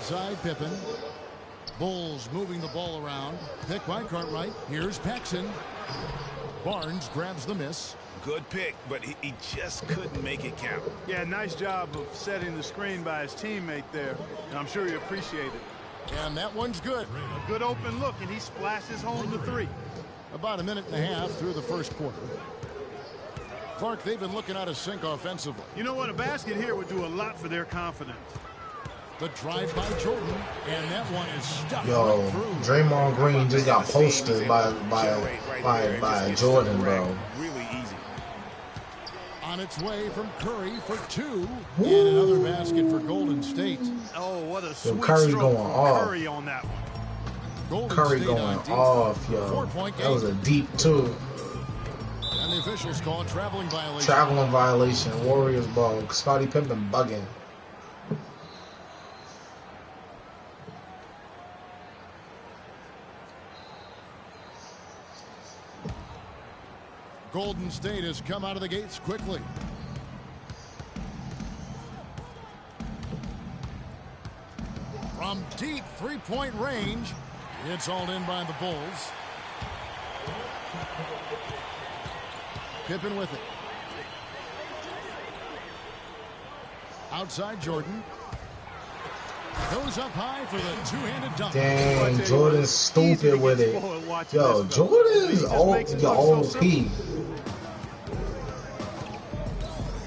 side, Pippen. Bulls moving the ball around. Pick by Cartwright. Here's Paxson. Barnes grabs the miss. Good pick, but he just couldn't make it count. Yeah, nice job of setting the screen by his teammate there. And I'm sure he appreciated it. And that one's good. A good open look, and he splashes home the three. About a minute and a half through the first quarter. Clark, they've been looking out of sync offensively. You know what? A basket here would do a lot for their confidence. The drive by Jordan, and that one is stuck. Yo, right through. Draymond Green just got posted by Jordan, bro. Really easy. On its way from Curry for two. And another basket for Golden State. Oh, what a sweet Curry stroke going from off. Curry on that one. Golden Curry State going off, yo. 4-point That was game. a deep two. And the officials call traveling violation. Traveling violation. Warriors ball. Scottie Pippen bugging. Golden State has come out of the gates quickly. From deep three-point range, it's hauled in by the Bulls. Pippen with it. Outside Jordan. Goes up high for the two-handed dunk. Dang, Jordan's stupid with it. Yo, Jordan's OP.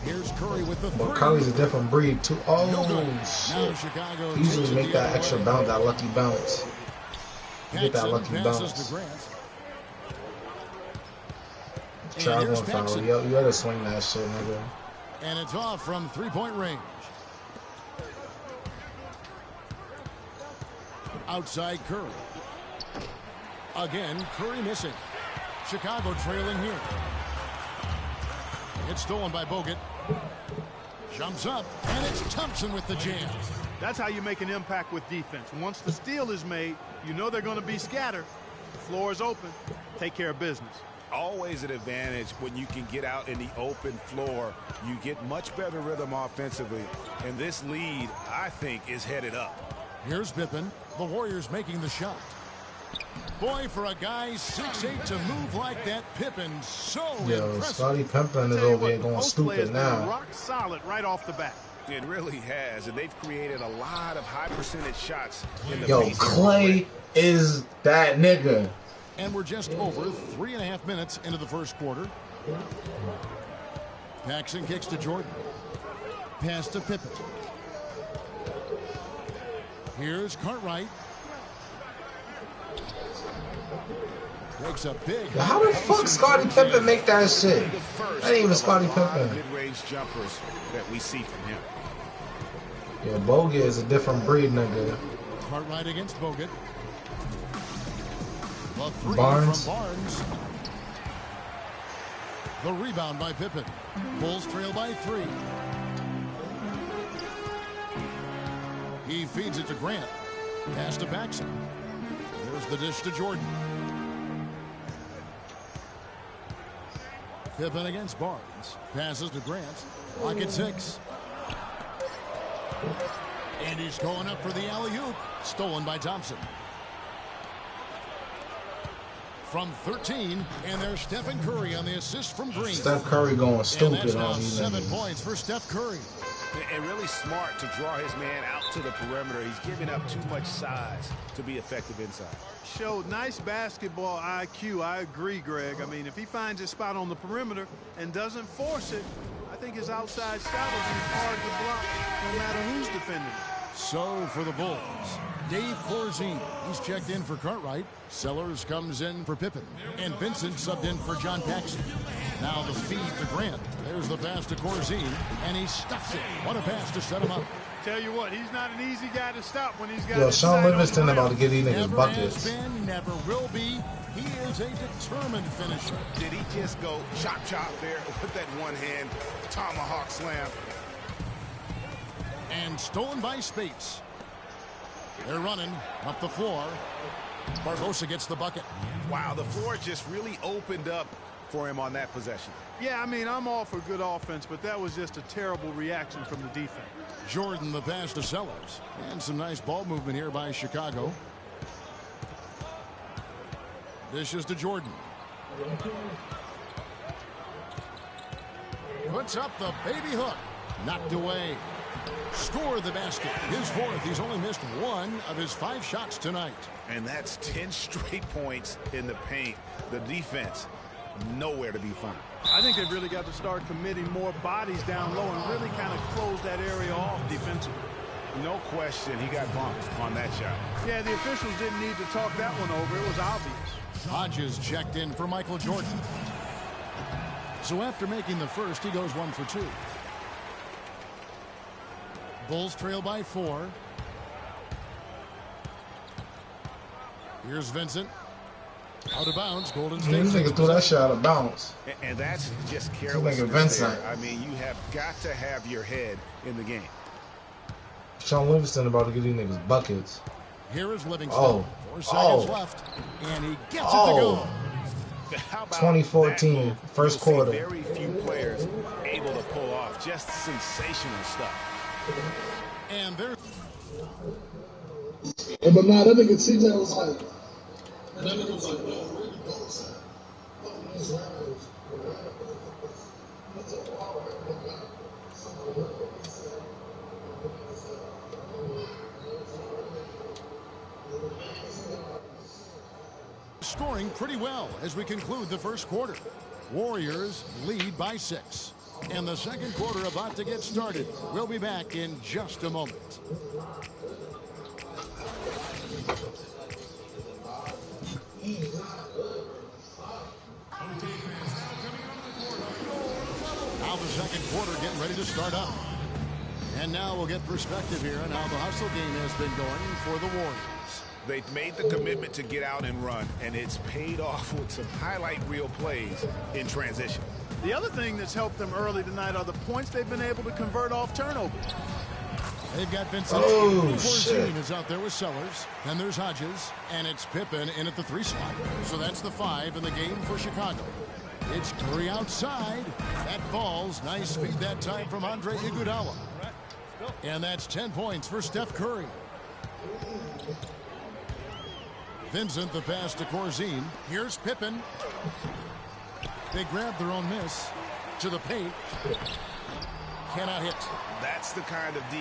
Here's Curry with the But three. Curry's a different breed too. Oh, Now shit. Chicago He usually takes it make the that other extra way. bounce, that lucky bounce. You get that Paxson lucky passes bounce. to Grant. And Traveling here's foul. Paxson. You gotta swing that shit, nigga. And it's off from three-point range. Outside Curry. Again, Curry missing. Chicago trailing here. It's stolen by Bogut. Jumps up, and it's Thompson with the jam. That's how you make an impact with defense. Once the steal is made, you know they're going to be scattered. The floor is open. Take care of business. Always an advantage when you can get out in the open floor. You get much better rhythm offensively. And this lead, I think, is headed up. Here's Pippen. The Warriors making the shot. Boy, for a guy 6'8" to move like that, Pippen, so Yo, impressive. Scottie Pippen is Tell you over here what, going post play has stupid been now. rock solid right off the bat. It really has, and they've created a lot of high percentage shots in the Yo, paint. Clay is that nigga. And we're just over 3.5 minutes into the first quarter. Paxson kicks to Jordan. Pass to Pippen. Here's Cartwright. Makes a big. How the fuck Scottie Pippen make that shit? That ain't even Scottie Pippen. Mid-range jumpers that we see from him. Yeah, Bogut is a different breed, nigga. Cartwright against Bogut. The three Barnes. from Barnes. The rebound by Pippen. Bulls trail by 3. He feeds it to Grant. Pass to Paxson. There's the dish to Jordan. Pippen against Barnes. Passes to Grant. Lock at 6. And he's going up for the alley-oop. Stolen by Thompson. From 13, and there's Stephen Curry on the assist from Green. Steph Curry going And that's stupid now on these 7 niggas. points for Steph Curry. And really smart to draw his man out to the perimeter. He's giving up too much size to be effective inside. Showed nice basketball IQ. I agree, Greg. I mean, if he finds his spot on the perimeter and doesn't force it, I think his outside shot will be hard to block no matter who's defending it. So for the Bulls, Dave Corzine. He's checked in for Cartwright. Sellers comes in for Pippen. And Vincent subbed in for John Paxson. Now the feed to Grant. There's the pass to Corzine, and he stuffs it. What a pass to set him up. Tell you what, he's not an easy guy to stop when he's got Yo, his Sean sight on Livingston the about to rim. get these niggas Never buckets. has been, never will be. He is a determined finisher. Did he just go chop there with that one-hand tomahawk slam? And stolen by Spates. They're running up the floor. Barbosa gets the bucket. Wow, the floor just really opened up for him on that possession. Yeah, I mean, I'm all for good offense, but that was just a terrible reaction from the defense. Jordan the pass to Sellers. And some nice ball movement here by Chicago. Dishes to Jordan. Puts up the baby hook. Knocked away. Scored the basket. His fourth. He's only missed 1 of his 5 shots tonight. And that's 10 straight points in the paint. The defense, nowhere to be found. I think they've really got to start committing more bodies down low and really kind of close that area off defensively. No question, he got bumped on that shot. Yeah, the officials didn't need to talk that one over. It was obvious. Hodges checked in for Michael Jordan. So after making the first, he goes 1 for 2. Bulls trail by 4. Here's Vincent. Out of bounds. Golden State. This nigga threw that shot out of bounds. And that's just carelessness. Vincent. I mean, you have got to have your head in the game. Sean Livingston about to give these niggas buckets. Here is Livingston. 4 seconds left. And he gets it to go. 2014, first quarter. Very few players able to pull off just sensational stuff. And there. Yeah, but nah, that nigga CJ was like, and that nigga was like, man, where the goals Scoring pretty well as we conclude the first quarter. Warriors lead by 6. And the second quarter about to get started. We'll be back in just a moment. Now the second quarter getting ready to start up. And now we'll get perspective here on how the hustle game has been going for the Warriors. They've made the commitment to get out and run, and it's paid off with some highlight reel plays in transition. The other thing that's helped them early tonight are the points they've been able to convert off turnovers. They've got Vincent. Oh, shit. Is out there with Sellers. And there's Hodges. And it's Pippen in at the 3 spot. So that's the 5 in the game for Chicago. It's Curry outside. That falls. Nice feed that time from Andre Iguodala. And that's 10 points for Steph Curry. Vincent the pass to Corzine. Here's Pippen. They grab their own miss to the paint. Cannot hit. That's the kind of D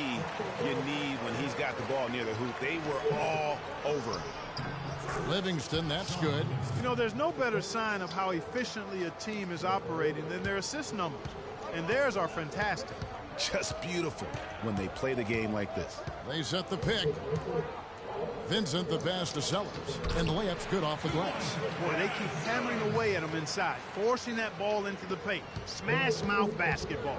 you need when he's got the ball near the hoop. They were all over him. Livingston, that's good. You know, there's no better sign of how efficiently a team is operating than their assist numbers. And theirs are fantastic. Just beautiful when they play the game like this. They set the pick. Vincent the pass to Sellers. And the layup's good off the glass. Boy, they keep hammering away at him inside, forcing that ball into the paint. Smash mouth basketball.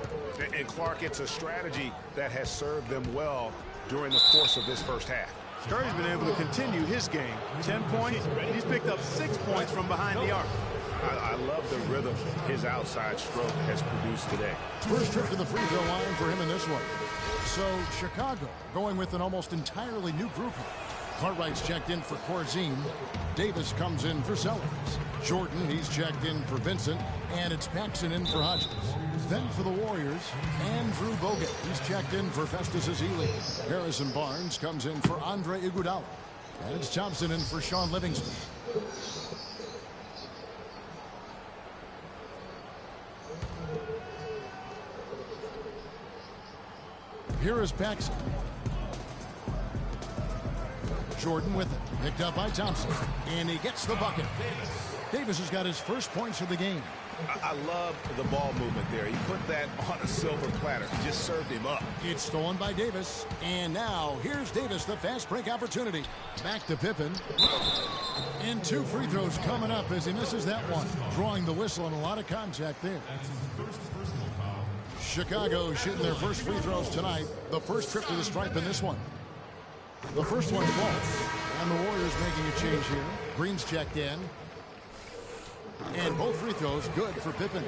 And Clark, it's a strategy that has served them well during the course of this first half. Curry's been able to continue his game. 10 points. He's picked up 6 points from behind the arc. I love the rhythm his outside stroke has produced today. First trip to the free throw line for him in this one. So Chicago going with an almost entirely new group. Cartwright's checked in for Corzine. Davis comes in for Sellers. Jordan, he's checked in for Vincent. And it's Paxson in for Hodges. Then for the Warriors, Andrew Bogut. He's checked in for Festus Ezeli. Harrison Barnes comes in for Andre Iguodala. And it's Thompson in for Sean Livingston. Here is Paxson. Jordan with it. Picked up by Thompson. And he gets the bucket. Davis has got his first points of the game. I love the ball movement there. He put that on a silver platter. Just served him up. It's stolen by Davis. And now here's Davis, the fast break opportunity. Back to Pippen. And 2 free throws coming up as he misses that one. Drawing the whistle and a lot of contact there. Chicago shooting their first free throws tonight. The first trip to the stripe in this one. The first one falls. And the Warriors making a change here. Green's checked in. And both free throws good for Pippen.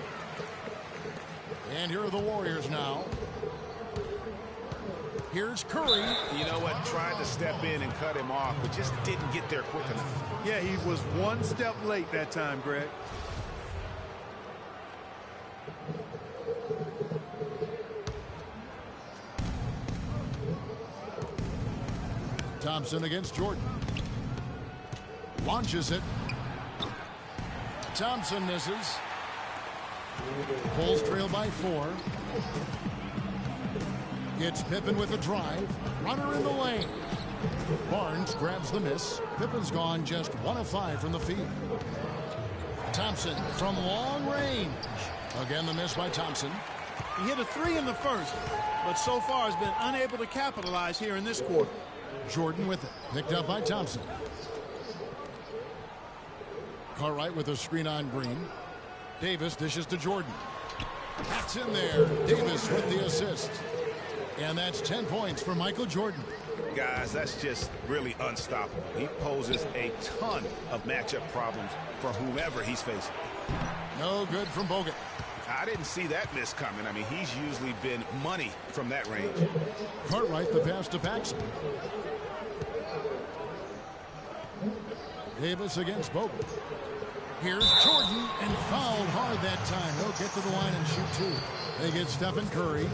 And here are the Warriors now. Here's Curry. You know what? Tried to step in and cut him off, but just didn't get there quick enough. Yeah, he was 1 step late that time, Greg. Thompson against Jordan. Launches it. Thompson misses. Bulls trail by 4. It's Pippen with a drive. Runner in the lane. Barnes grabs the miss. Pippen's gone just 1 of 5 from the field. Thompson from long range. Again, the miss by Thompson. He hit a 3 in the first, but so far has been unable to capitalize here in this quarter. Jordan with it. Picked up by Thompson. Cartwright with a screen on Green. Davis dishes to Jordan. That's in there. Davis with the assist. And that's 10 points for Michael Jordan. Guys, that's just really unstoppable. He poses a ton of matchup problems for whomever he's facing. No good from Bogut. I didn't see that miss coming. I mean, he's usually been money from that range. Cartwright the pass to Paxson. Davis against Bogut. Here's Jordan, and fouled hard that time. He'll get to the line and shoot 2. They get Stephen Curry.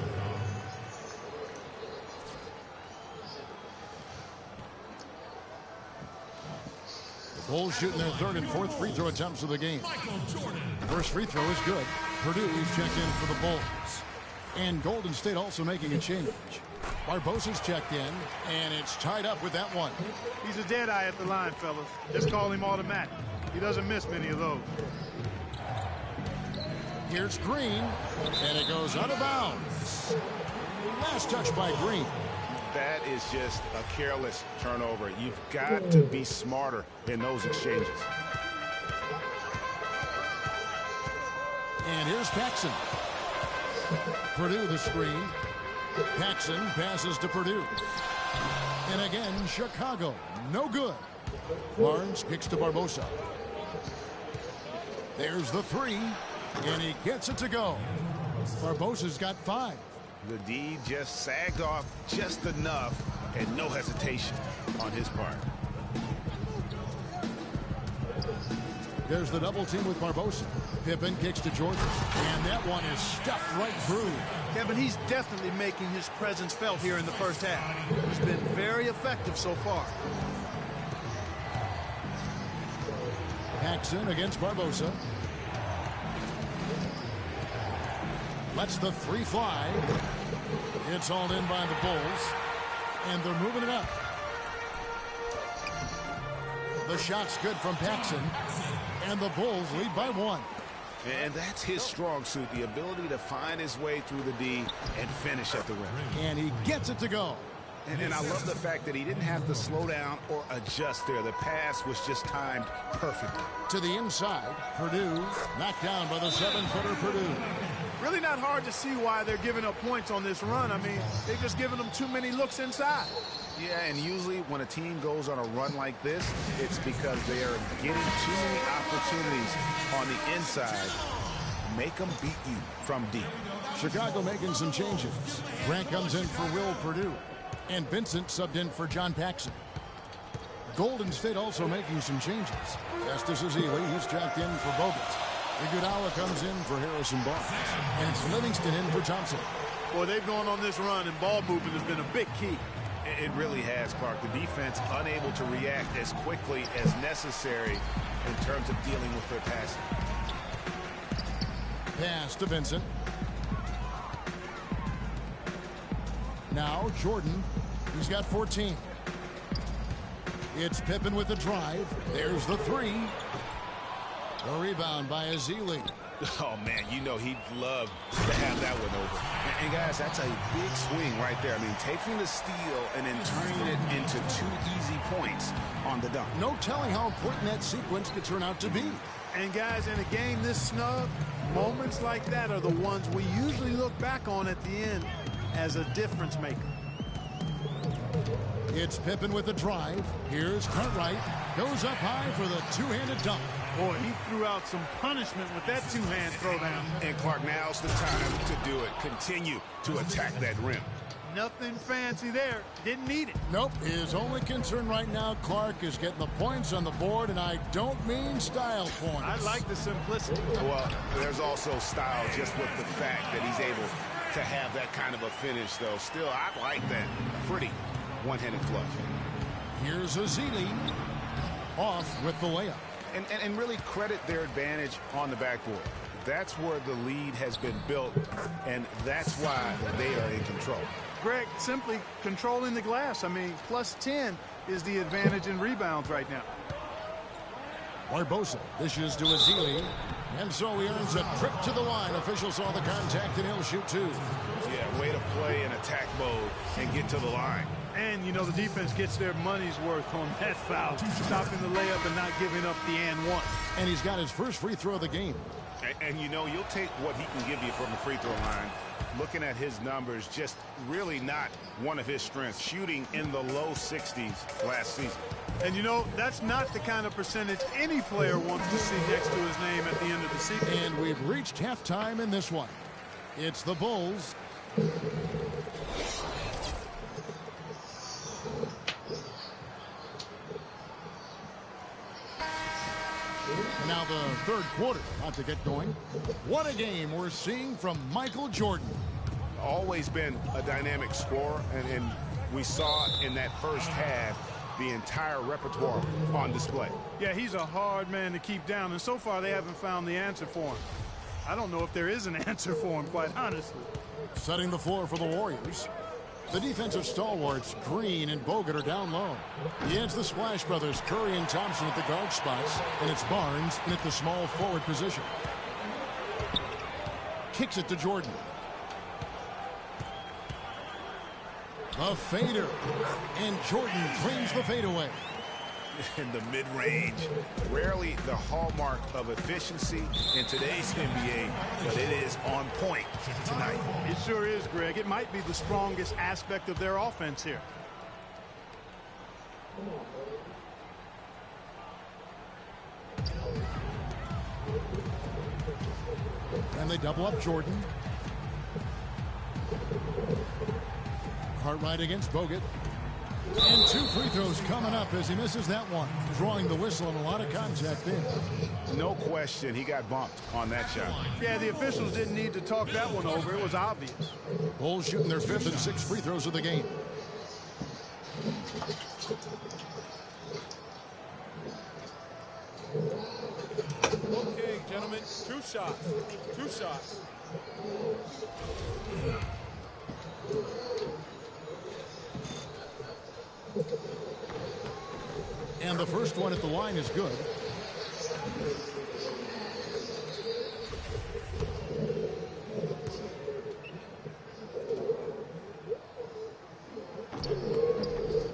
The Bulls shooting their 3rd and 4th free throw attempts of the game. First free throw is good. Purdue is checked in for the Bulls. And Golden State also making a change. Barbosa's checked in, and it's tied up with that one. He's a dead eye at the line, fellas. Just call him automatic. He doesn't miss many of those. Here's Green, and it goes out of bounds. Last touch by Green. That is just a careless turnover. You've got to be smarter in those exchanges. And here's Paxson. Purdue the screen. Paxson passes to Purdue. And again, Chicago. No good. Barnes kicks to Barbosa. There's the 3. And he gets it to go. Barbosa's got 5. The D just sagged off just enough, and no hesitation on his part. There's the double team with Barbosa. Pippen kicks to Jordan, and that one is stuffed right through. Kevin, he's definitely making his presence felt here in the first half. He's been very effective so far. Paxson against Barbosa. Lets the 3 fly. It's hauled in by the Bulls, and they're moving it up. The shot's good from Paxson, and the Bulls lead by 1. And that's his strong suit, the ability to find his way through the D and finish at the rim. And he gets it to go. And I love the fact that he didn't have to slow down or adjust there. The pass was just timed perfectly. To the inside, Purdue knocked down by the 7-footer Purdue. Really not hard to see why they're giving up points on this run. I mean, they've just given them too many looks inside. Yeah, and usually when a team goes on a run like this, it's because they are getting too many opportunities on the inside. Make them beat you from deep. Chicago making some changes. Grant comes in for Will Purdue, and Vincent subbed in for John Paxson. Golden State also making some changes. Justice Ezeli, he's checked in for Bogut. Iguodala comes in for Harrison Barnes, and it's Livingston in for Thompson. Boy, they've gone on this run, and ball movement has been a big key. It really has, Clark. The defense unable to react as quickly as necessary in terms of dealing with their passing. Pass to Vincent. Now Jordan. He's got 14. It's Pippen with the drive. There's the 3. A rebound by Ezeli. Oh, man, you know he'd love to have that one over. And guys, that's a big swing right there. I mean, taking the steal and then turning it into 2 easy points on the dunk. No telling how important that sequence could turn out to be. And, guys, in a game this snug, moments like that are the ones we usually look back on at the end as a difference maker. It's Pippen with the drive. Here's Cartwright. Goes up high for the 2-handed dunk. Boy, he threw out some punishment with that 2-hand throwdown. And Clark, now's the time to do it. Continue to attack that rim. Nothing fancy there. Didn't need it. Nope. His only concern right now, Clark, is getting the points on the board, and I don't mean style points. I like the simplicity. Well, there's also style just with the fact that he's able to have that kind of a finish, though. Still, I like that pretty one-handed flush. Here's Azili off with the layup. And really credit their advantage on the backboard. That's where the lead has been built, and that's why they are in control. Greg, simply controlling the glass. I mean, plus 10 is the advantage in rebounds right now. Barbosa dishes to Azili, and so he earns a trip to the line. Officials saw the contact, and he'll shoot two. Yeah, way to play in attack mode and get to the line. And, you know, the defense gets their money's worth on that foul, stopping the layup and not giving up the and one. And he's got his first free throw of the game. And you know, you'll take what he can give you from the free throw line. Looking at his numbers, just really not one of his strengths. Shooting in the low 60s last season. And, you know, that's not the kind of percentage any player wants to see next to his name at the end of the season. And we've reached halftime in this one. It's the Bulls. Now the third quarter about to get going. What a game we're seeing from Michael Jordan. Always been a dynamic scorer, and we saw in that first half the entire repertoire on display. Yeah, he's a hard man to keep down, and so far they haven't found the answer for him. I don't know if there is an answer for him, quite honestly. Setting the floor for the Warriors. The defensive stalwarts, Green and Bogut, are down low. Yeah, it's the Splash Brothers, Curry and Thompson at the guard spots, and it's Barnes in at the small forward position. Kicks it to Jordan. A fader, and Jordan drains the fadeaway. In the mid-range, rarely the hallmark of efficiency in today's NBA, but it is on point tonight. It sure is, Greg. It might be the strongest aspect of their offense here. And they double up Jordan. Cartwright against Bogut. And two free throws coming up as he misses that one. Drawing the whistle and a lot of contact there. No question he got bumped on that shot. Yeah, the officials didn't need to talk that one over. It was obvious. Bulls shooting their fifth and sixth free throws of the game. Okay, gentlemen, two shots. Two shots. And the first one at the line is good.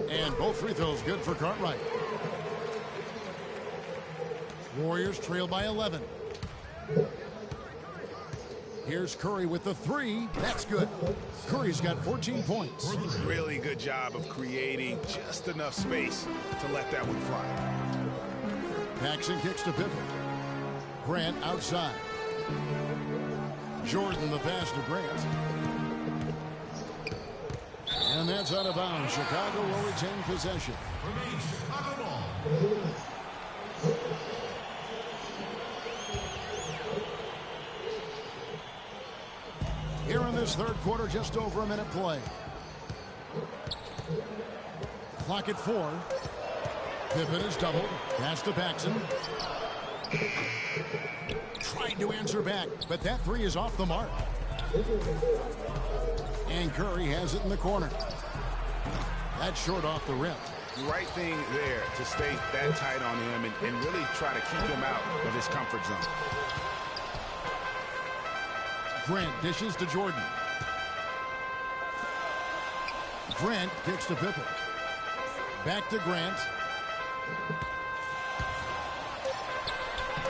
And both free throws good for Cartwright. Warriors trail by 11. Here's Curry with the three. That's good. Curry's got 14 points. Really good job of creating just enough space to let that one fly. Paxson kicks to Pippen. Grant outside. Jordan the pass to Grant. And that's out of bounds. Chicago will retain possession. Here in this third quarter, just over a minute play. Clock at 4. Pippen is doubled. Pass to Paxson. Trying to answer back, but that three is off the mark. And Curry has it in the corner. That's short off the rim. Right thing there to stay that tight on him and really try to keep him out of his comfort zone. Grant dishes to Jordan. Grant kicks to Pippen. Back to Grant.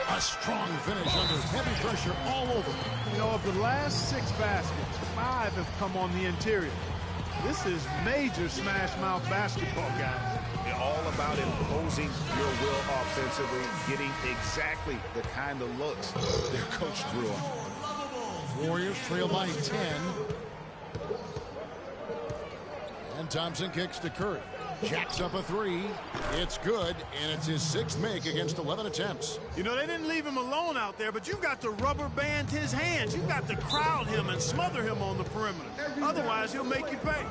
A strong finish under heavy pressure all over. You know, of the last 6 baskets, 5 have come on the interior. This is major smash mouth basketball, guys. All about imposing your will offensively, getting exactly the kind of looks their coach drew on. Warriors trail by 10. And Thompson kicks to Curry. Jacks up a three. It's good, and it's his 6th make against 11 attempts. You know, they didn't leave him alone out there, but you've got to rubber band his hands. You've got to crowd him and smother him on the perimeter. Otherwise, he'll make you pay.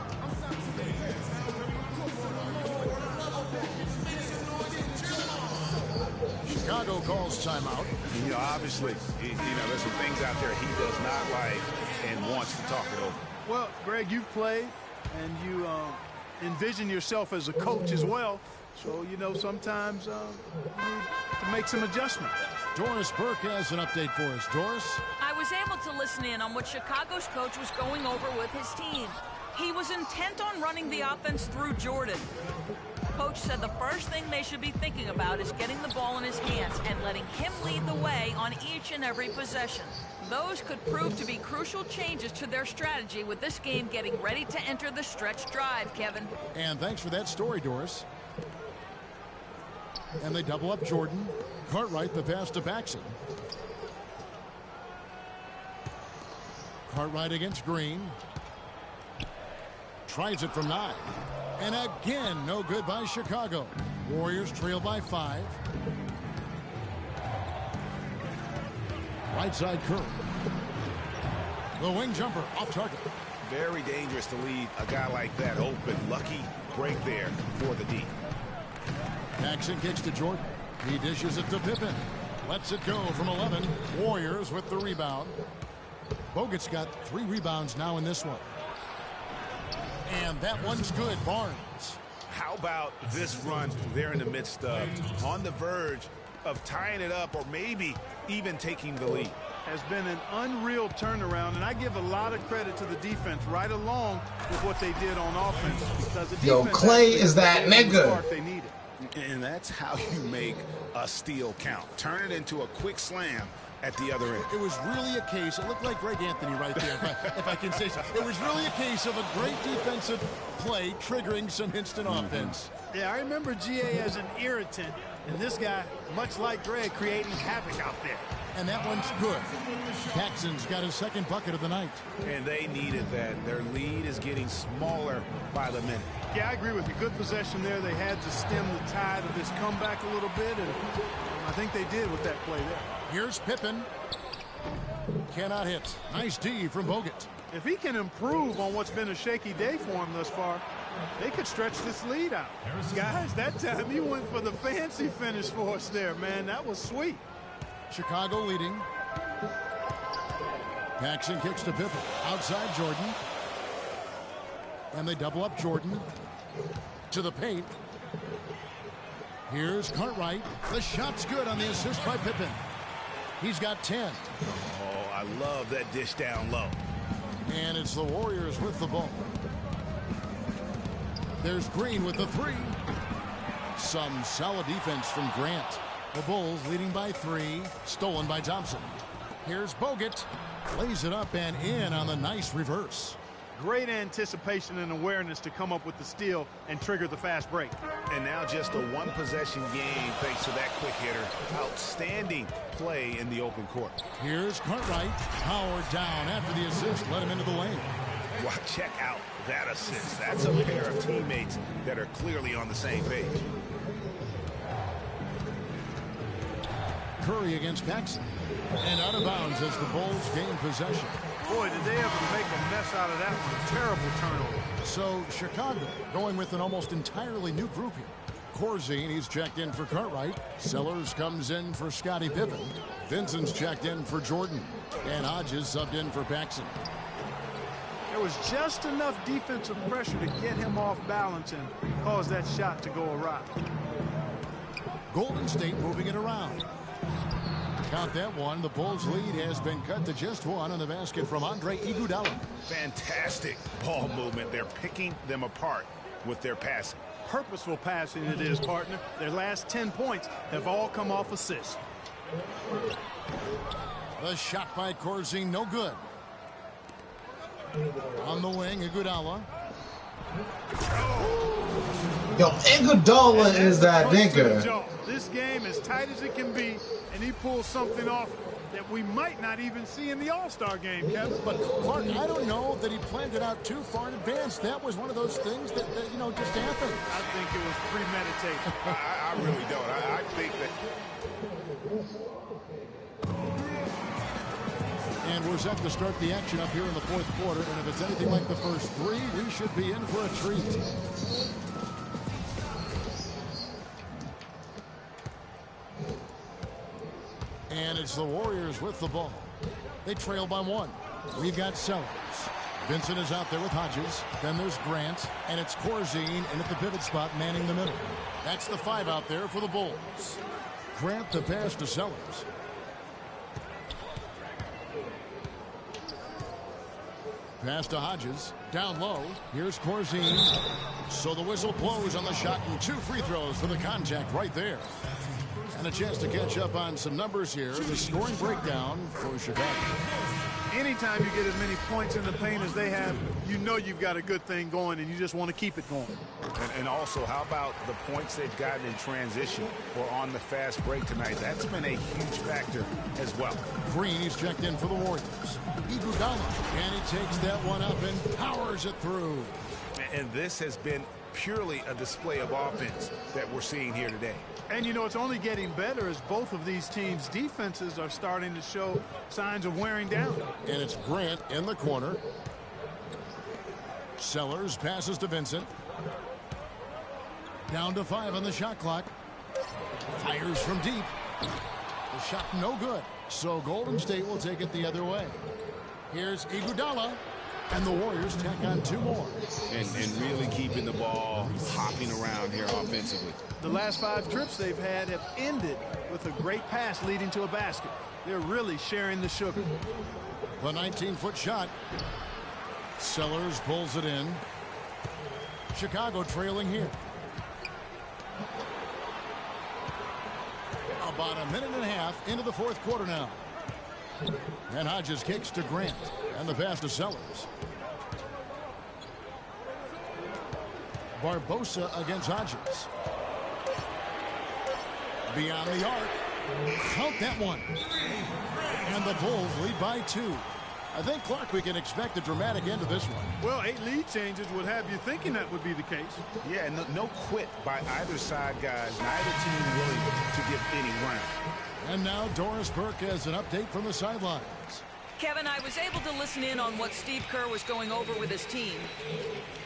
Chicago calls timeout. You know, obviously, there's some things out there he does not like and wants to talk it over. Well, Greg, you've played, and you envision yourself as a coach as well. So, sometimes you need to make some adjustments. Doris Burke has an update for us. Doris? I was able to listen in on what Chicago's coach was going over with his team. He was intent on running the offense through Jordan. Coach said the first thing they should be thinking about is getting the ball in his hands and letting him lead the way on each and every possession. Those could prove to be crucial changes to their strategy with this game getting ready to enter the stretch drive, Kevin. And thanks for that story, Doris. And they double up Jordan. Cartwright, the pass to Paxson. Cartwright against Green. Tries it from 9. And again, no good by Chicago. Warriors trail by 5. Right side Curry. The wing jumper off target. Very dangerous to leave a guy like that open. Lucky break there for the D. Paxson kicks to Jordan. He dishes it to Pippen. Lets it go from 11. Warriors with the rebound. Bogut's got 3 rebounds now in this one. And that one's good. Barnes. How about this run they're in the midst of, on the verge of tying it up or maybe even taking the lead? Has been an unreal turnaround, and I give a lot of credit to the defense right along with what they did on offense. Because the defense Clay is that nigga. They needed. And that's how you make a steal count. Turn it into a quick slam at the other end. It was really a case, it looked like Greg Anthony right there, if I can say so. It was really a case of a great defensive play triggering some instant offense. Yeah, I remember GA as an irritant, and this guy, much like Greg, creating havoc out there. And that one's good. Paxson's got his second bucket of the night. And they needed that. Their lead is getting smaller by the minute. Yeah, I agree with you. Good possession there. They had to stem the tide of this comeback a little bit, and I think they did with that play there. Here's Pippen. Cannot hit. Nice D from Bogut. If he can improve on what's been a shaky day for him thus far, they could stretch this lead out. Guys, that time he went for the fancy finish for us there, man. That was sweet. Chicago leading. Paxson kicks to Pippen. Outside Jordan. And they double up Jordan to the paint. Here's Cartwright. The shot's good on the assist by Pippen. He's got 10. Oh, I love that dish down low. And it's the Warriors with the ball. There's Green with the 3. Some solid defense from Grant. The Bulls leading by 3. Stolen by Thompson. Here's Bogut. Lays it up and in on the nice reverse. Great anticipation and awareness to come up with the steal and trigger the fast break. And now just a one-possession game thanks to that quick hitter. Outstanding play in the open court. Here's Cartwright. Powered down after the assist. Let him into the lane. Wow, check out that assist. That's a pair of teammates that are clearly on the same page. Curry against Paxson. And out of bounds as the Bulls gain possession. Boy, did they ever make a mess out of that one. A terrible turnover. So Chicago going with an almost entirely new group here. Corzine, he's checked in for Cartwright. Sellers comes in for Scottie Pippen. Vincent's checked in for Jordan. And Hodges subbed in for Paxson. There was just enough defensive pressure to get him off balance and cause that shot to go awry. Golden State moving it around. Count that one. The Bulls' lead has been cut to just 1 on the basket from Andre Iguodala. Fantastic ball movement. They're picking them apart with their passing. Purposeful passing it is, partner. Their last 10 points have all come off assists. The shot by Corzine, no good. On the wing, Iguodala. Yo, Iguodala is that nigga. This game as tight as it can be, and he pulls something off that we might not even see in the All-Star game, Kevin. But Clark, I don't know that he planned it out too far in advance. That was one of those things that just happened. I think it was premeditated. I really don't. I think that. And we're set to start the action up here in the 4th quarter. And if it's anything like the first 3, we should be in for a treat. And it's the Warriors with the ball. They trail by 1. We've got Sellers. Vincent is out there with Hodges. Then there's Grant. And it's Corzine in at the pivot spot manning the middle. That's the 5 out there for the Bulls. Grant the pass to Sellers. Pass to Hodges. Down low. Here's Corzine. So the whistle blows on the shot and 2 free throws for the contact right there. And a chance to catch up on some numbers here. The scoring breakdown for Chicago. Anytime you get as many points in the paint as they have, you know you've got a good thing going, and you just want to keep it going. And also, how about the points they've gotten in transition or on the fast break tonight? That's been a huge factor as well. Green is checked in for the Warriors. Iguodala, and he takes that one up and powers it through. And this has been purely a display of offense that we're seeing here today. And, you know, it's only getting better as both of these teams' defenses are starting to show signs of wearing down. And it's Grant in the corner. Sellers passes to Vincent. Down to 5 on the shot clock. Fires from deep. The shot no good. So Golden State will take it the other way. Here's Iguodala. And the Warriors tack on 2 more. And really keeping the ball hopping around here offensively. The last 5 trips they've had have ended with a great pass leading to a basket. They're really sharing the sugar. The 19-foot shot. Sellers pulls it in. Chicago trailing here. About a minute and a half into the 4th quarter now. And Hodges kicks to Grant. And the pass to Sellers. Barbosa against Hodges. Beyond the arc. Count that one. And the Bulls lead by 2. I think, Clark, we can expect a dramatic end to this one. Well, 8 lead changes would have you thinking that would be the case. Yeah, no quit by either side, guys. Neither team willing to give any ground. And now Doris Burke has an update from the sidelines. Kevin, I was able to listen in on what Steve Kerr was going over with his team.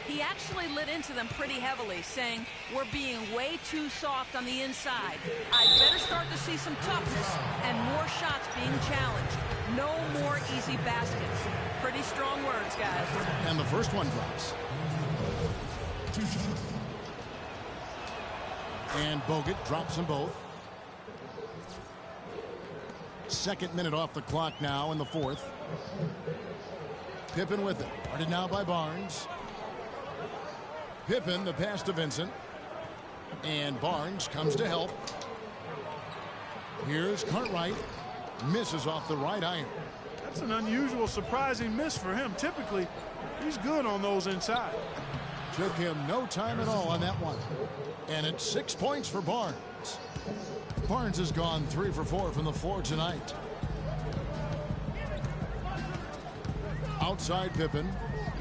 He actually lit into them pretty heavily, saying, we're being way too soft on the inside. I'd better start to see some toughness and more shots being challenged. No more easy baskets. Pretty strong words, guys. And the first one drops. And Bogut drops them both. 2nd minute off the clock now in the 4th. Pippen with it. Guarded now by Barnes. Pippen, the pass to Vincent. And Barnes comes to help. Here's Cartwright. Misses off the right iron. That's an unusual, surprising miss for him. Typically, he's good on those inside. Took him no time at all on that one. And it's 6 points for Barnes. Barnes has gone 3 for 4 from the floor tonight. Outside Pippen.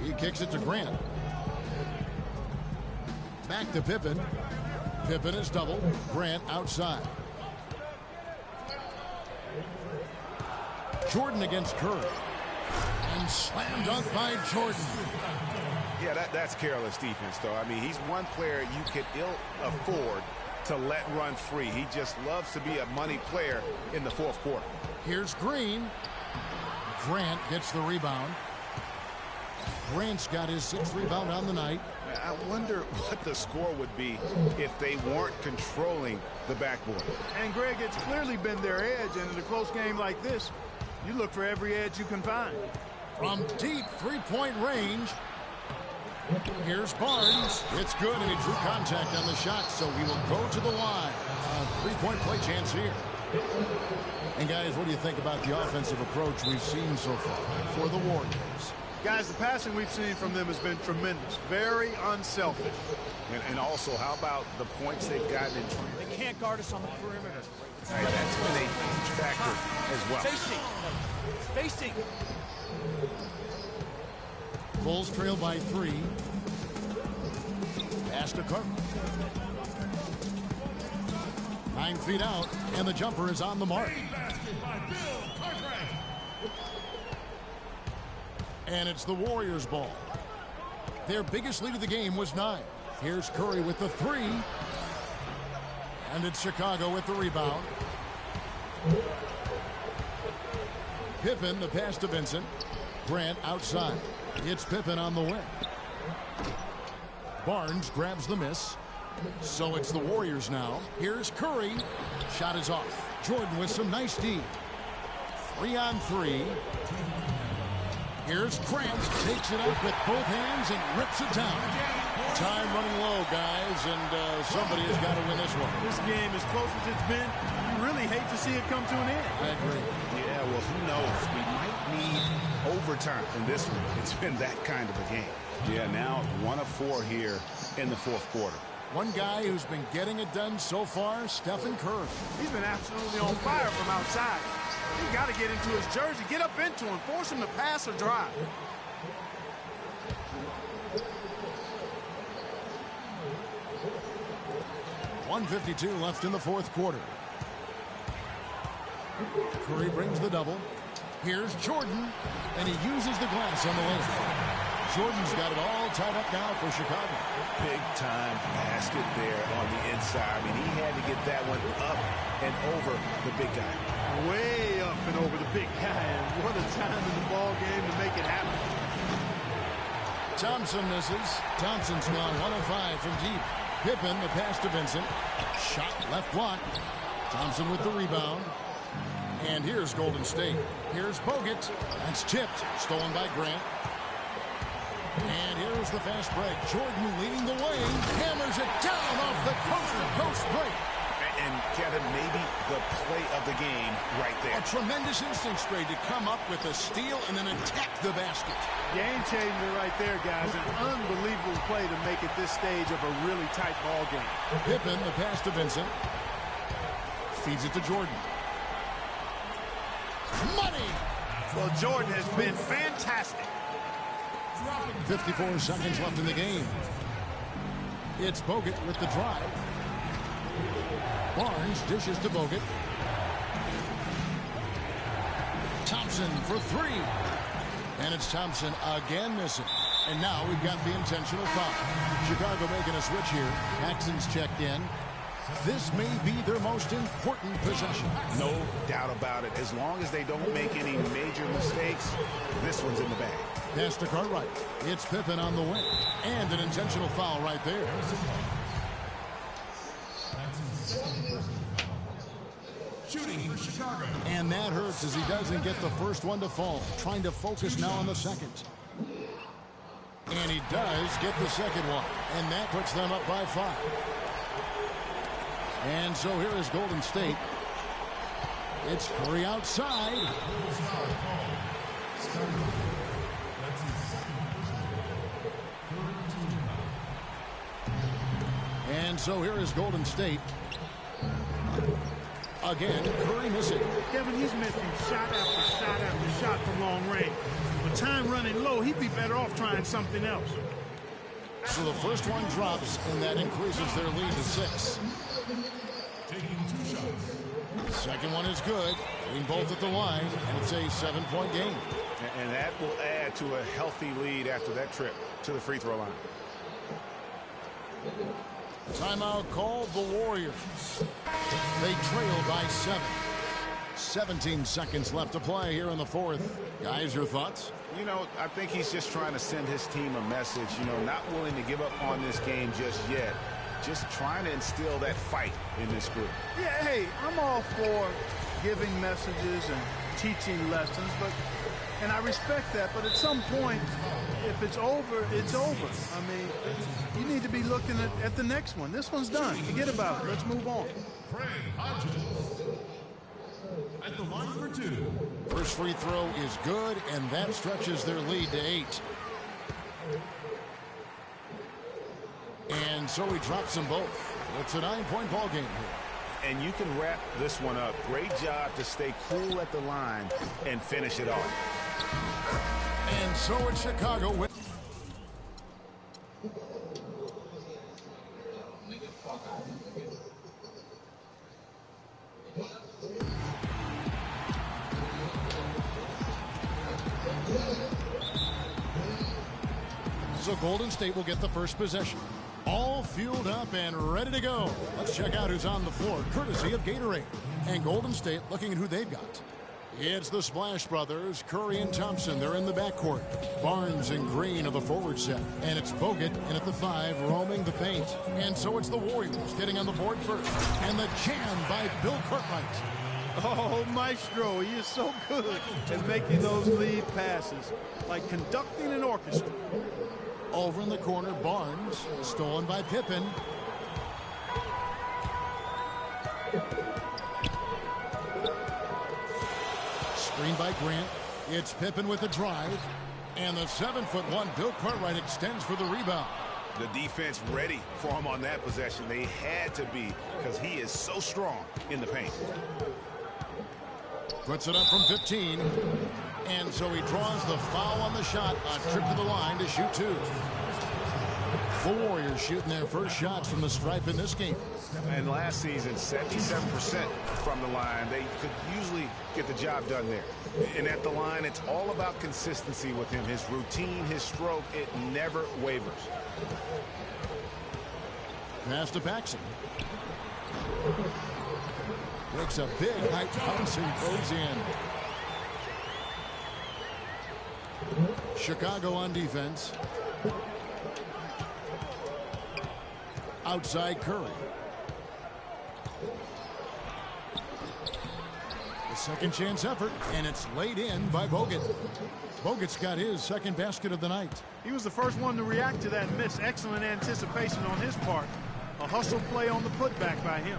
He kicks it to Grant. Back to Pippen. Pippen is double. Grant outside. Jordan against Curry. And slam dunk by Jordan. Yeah, that's careless defense, though. I mean, he's one player you could ill afford to let run free. He just loves to be a money player in the 4th quarter. Here's Green. Grant gets the rebound. Grant's got his 6th rebound on the night. I wonder what the score would be if they weren't controlling the backboard. And, Greg, it's clearly been their edge, and in a close game like this, you look for every edge you can find. From deep 3-point range, here's Barnes. It's good, and he drew contact on the shot, so he will go to the line. A 3-point play chance here. And, guys, what do you think about the offensive approach we've seen so far for the Warriors? Guys, the passing we've seen from them has been tremendous. Very unselfish. And also, how about the points they've gotten in training? They can't guard us on the perimeter. Right, that's been a huge factor as well. Spacing. Bulls trail by 3. Pass to Carter. 9 feet out, and the jumper is on the mark. And it's the Warriors' ball. Their biggest lead of the game was 9. Here's Curry with the 3. And it's Chicago with the rebound. Pippen, the pass to Vincent. Grant outside. It's Pippen on the wing. Barnes grabs the miss. So it's the Warriors now. Here's Curry. Shot is off. Jordan with some nice D. 3-on-3. Here's Grant. Takes it up with both hands and rips it down. Time running low, guys, and somebody has got to win this one. This game, as close as it's been, you really hate to see it come to an end. I agree. Yeah, well, who knows? We might need overtime in this one. It's been that kind of a game. Yeah, now 1 of 4 here in the fourth quarter. One guy who's been getting it done so far, Stephen Curry. He's been absolutely on fire from outside. You got to get into his jersey, get up into him, force him to pass or drive. .152 left in the fourth quarter. Curry brings the double. Here's Jordan, and he uses the glass on the lane. Jordan's got it all tied up now for Chicago. Big-time basket there on the inside. I mean, he had to get that one up and over the big guy. Way up and over the big guy. And what a time in the ball game to make it happen. Thompson misses. Thompson's gone 1 of 5 from deep. Pippen, the pass to Vincent. Shot left block. Thompson with the rebound. And here's Golden State. Here's Bogut. That's tipped. Stolen by Grant. And here's the fast break. Jordan leading the way. Hammers it down off the coast-to-coast break. And Kevin, maybe the play of the game right there. A tremendous instincts grade to come up with a steal and then attack the basket. Game changer right there, guys. An unbelievable play to make it this stage of a really tight ball game. Pippen, the pass to Vincent. Feeds it to Jordan. Money! Well, Jordan has been fantastic. 54 seconds left in the game. It's Bogut with the drive. Barnes dishes to Bogut. Thompson for 3. And it's Thompson again missing. And now we've got the intentional foul. Chicago making a switch here. Paxson's checked in. This may be their most important possession. No doubt about it. As long as they don't make any major mistakes, this one's in the bag. Pass to Cartwright. It's Pippen on the wing. And an intentional foul right there. Shooting for Chicago. And that hurts as he doesn't get the first one to fall. Trying to focus now on the second. And he does get the second one. And that puts them up by 5. And so here is Golden State. It's Curry outside. And so here is Golden State. Again, Curry missing. Kevin, he's missing shot after shot after shot from long range. With time running low, he'd be better off trying something else. So the first one drops, and that increases their lead to 6. Taking 2 shots. Second one is good. Hitting both at the line, and it's a 7-point game. And that will add to a healthy lead after that trip to the free throw line. Timeout called the Warriors. They trail by 7. 17 seconds left to play here in the fourth. Guys, your thoughts? You know, I think he's just trying to send his team a message, you know, not willing to give up on this game just yet. Just trying to instill that fight in this group. Yeah, hey, I'm all for giving messages and teaching lessons, and I respect that, but at some point, if it's over, it's over. I mean, you need to be looking at the next one. This one's done. Forget about it. Let's move on. At the line for 2. First free throw is good, and that stretches their lead to 8. And so he drops them both. It's a 9-point ball game here. And you can wrap this one up. Great job to stay cool at the line and finish it off. And so it's Chicago with. So Golden State will get the first possession. All fueled up and ready to go. Let's check out who's on the floor, courtesy of Gatorade. And Golden State looking at who they've got. It's the Splash Brothers, Curry and Thompson. They're in the backcourt. Barnes and Green are the forward set. And it's Bogut in at the 5, roaming the paint. And so it's the Warriors getting on the board first. And the jam by Bill Cartwright. Oh, Maestro, he is so good at making those lead passes, like conducting an orchestra. Over in the corner, Barnes, stolen by Pippen. Screen by Grant. It's Pippen with the drive. And the 7'1" Bill Cartwright extends for the rebound. The defense ready for him on that possession. They had to be, because he is so strong in the paint. Puts it up from 15. And so he draws the foul on the shot. A trip to the line to shoot 2. The Warriors shooting their first shots from the stripe in this game. And last season, 77% from the line. They could usually get the job done there. And at the line, it's all about consistency with him. His routine, his stroke, it never wavers. Pass to Paxson. Makes a big high bounce and goes in. Chicago on defense. Outside Curry. The second chance effort, and it's laid in by Bogut. Bogut's got his second basket of the night. He was the first one to react to that miss. Excellent anticipation on his part. A hustle play on the putback by him.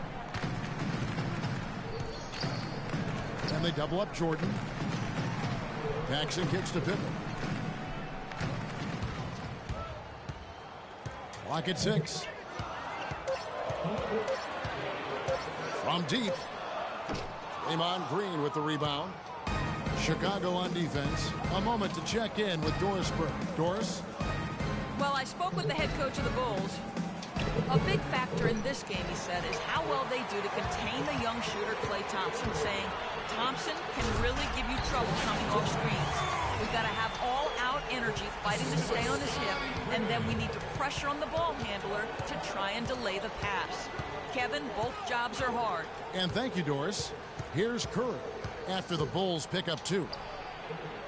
And they double up Jordan. Paxson kicks to Pippen. Clock at 6. From deep. Draymond Green with the rebound. Chicago on defense. A moment to check in with Doris Burke. Doris? Well, I spoke with the head coach of the Bulls. A big factor in this game, he said, is how well they do to contain the young shooter Klay Thompson, saying Thompson can really give you trouble coming off screens. We've got to have all-out energy fighting to stay on his hip, and then we need to pressure on the ball handler to try and delay the pass. Kevin, both jobs are hard. And thank you, Doris. Here's Curry after the Bulls pick up 2.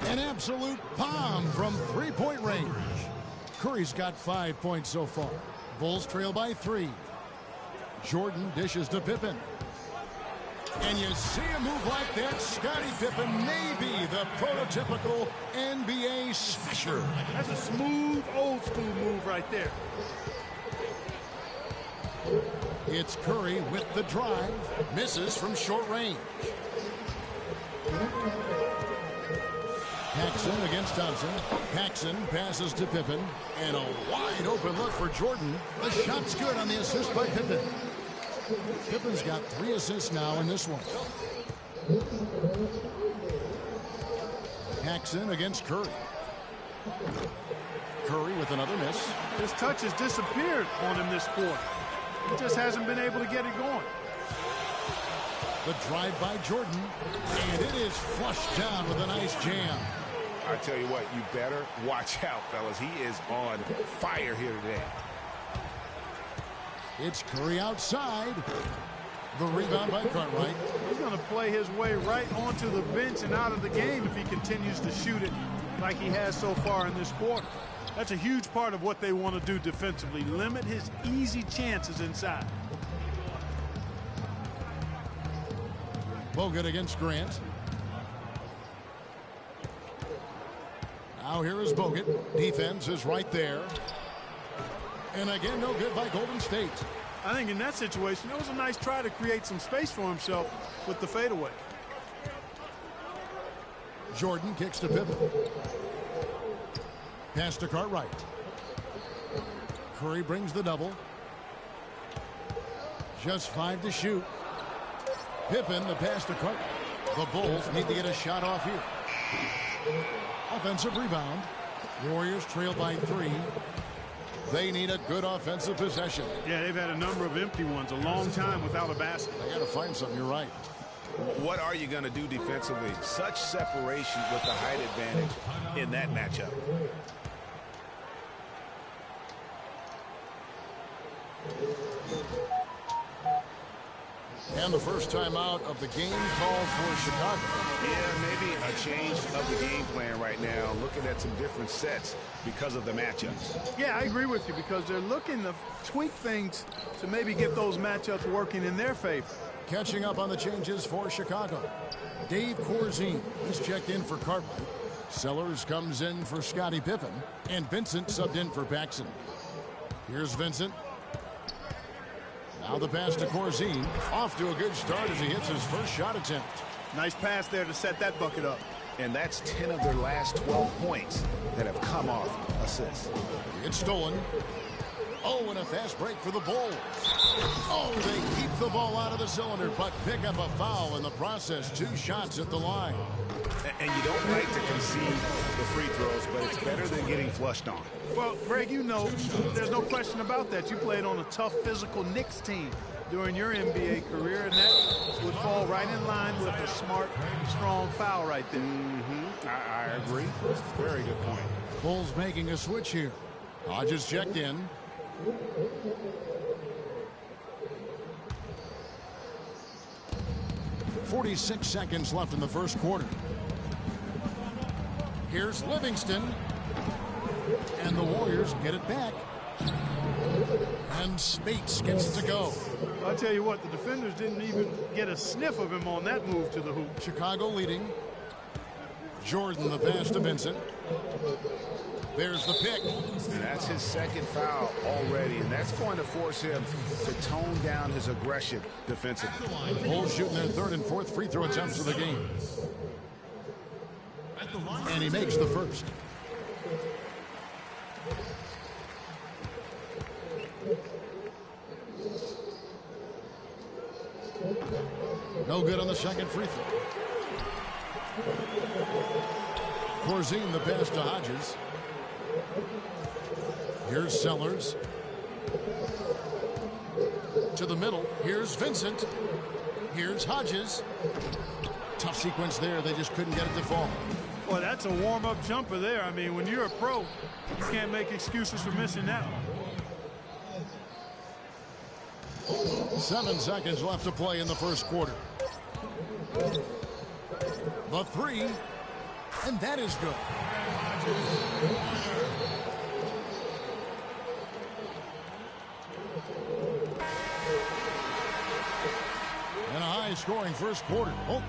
An absolute bomb from three-point range. Curry's got 5 points so far. Bulls trail by 3. Jordan dishes to Pippen. And you see a move like that, Scottie Pippen may be the prototypical NBA smasher. That's a smooth, old-school move right there. It's Curry with the drive. Misses from short range. Paxson against Thompson. Paxson passes to Pippen. And a wide open look for Jordan. The shot's good on the assist by Pippen. Pippen's got 3 assists now in this one. Paxson against Curry. Curry with another miss. His touch has disappeared on him this quarter. He just hasn't been able to get it going. The drive by Jordan, and it is flushed down with a nice jam. I tell you what, you better watch out, fellas. He is on fire here today. It's Curry outside. The rebound by Cartwright. He's going to play his way right onto the bench and out of the game if he continues to shoot it like he has so far in this quarter. That's a huge part of what they want to do defensively. Limit his easy chances inside. Bogut against Grant. Now here is Bogut. Defense is right there. And again, no good by Golden State. I think in that situation, it was a nice try to create some space for himself with the fadeaway. Jordan kicks to Pippen. Pass to Cartwright. Curry brings the double. Just 5 to shoot. Pippen, the pass to Cartwright. The Bulls need to get a shot off here. Offensive rebound. Warriors trail by 3. They need a good offensive possession. Yeah, they've had a number of empty ones, a long time without a basket. They got to find something, you're right. What are you going to do defensively? Such separation with the height advantage in that matchup. And the first timeout of the game called for Chicago. Yeah, maybe a change of the game plan right now, looking at some different sets because of the matchups. Yeah, I agree with you because they're looking to tweak things to maybe get those matchups working in their favor. Catching up on the changes for Chicago. Dave Corzine is checked in for Cartwright. Sellers comes in for Scottie Pippen. And Vincent subbed in for Paxson. Here's Vincent. Now the pass to Corzine. Off to a good start as he hits his first shot attempt. Nice pass there to set that bucket up. And that's 10 of their last 12 points that have come off assists. It's stolen. Oh, and a fast break for the Bulls. Oh, they keep the ball out of the cylinder, but pick up a foul in the process. 2 shots at the line. And you don't like to concede the free throws, but it's better than getting flushed on. Well, Greg, you know, there's no question about that. You played on a tough physical Knicks team during your NBA career, and that would fall right in line with a smart, strong foul right there. I agree. Very good point. Bulls making a switch here. Hodges checked in. .46 seconds left in the first quarter. Here's Livingston. And the Warriors get it back. And Spates gets to go. I'll tell you what, the defenders didn't even get a sniff of him on that move to the hoop. Chicago leading. Jordan the pass to Vincent. There's the pick. And that's his second foul already, and that's going to force him to tone down his aggression defensively. Bulls shooting their third and fourth free throw attempts of the game. And he makes the first. No good on the second free throw. Corzine the pass to Hodges. Here's Sellers. To the middle. Here's Vincent. Here's Hodges. Tough sequence there. They just couldn't get it to fall. Well, that's a warm-up jumper there. I mean, when you're a pro, you can't make excuses for missing that one. 7 seconds left to play in the first quarter. The three, and that is good. And a high-scoring first quarter. Oh.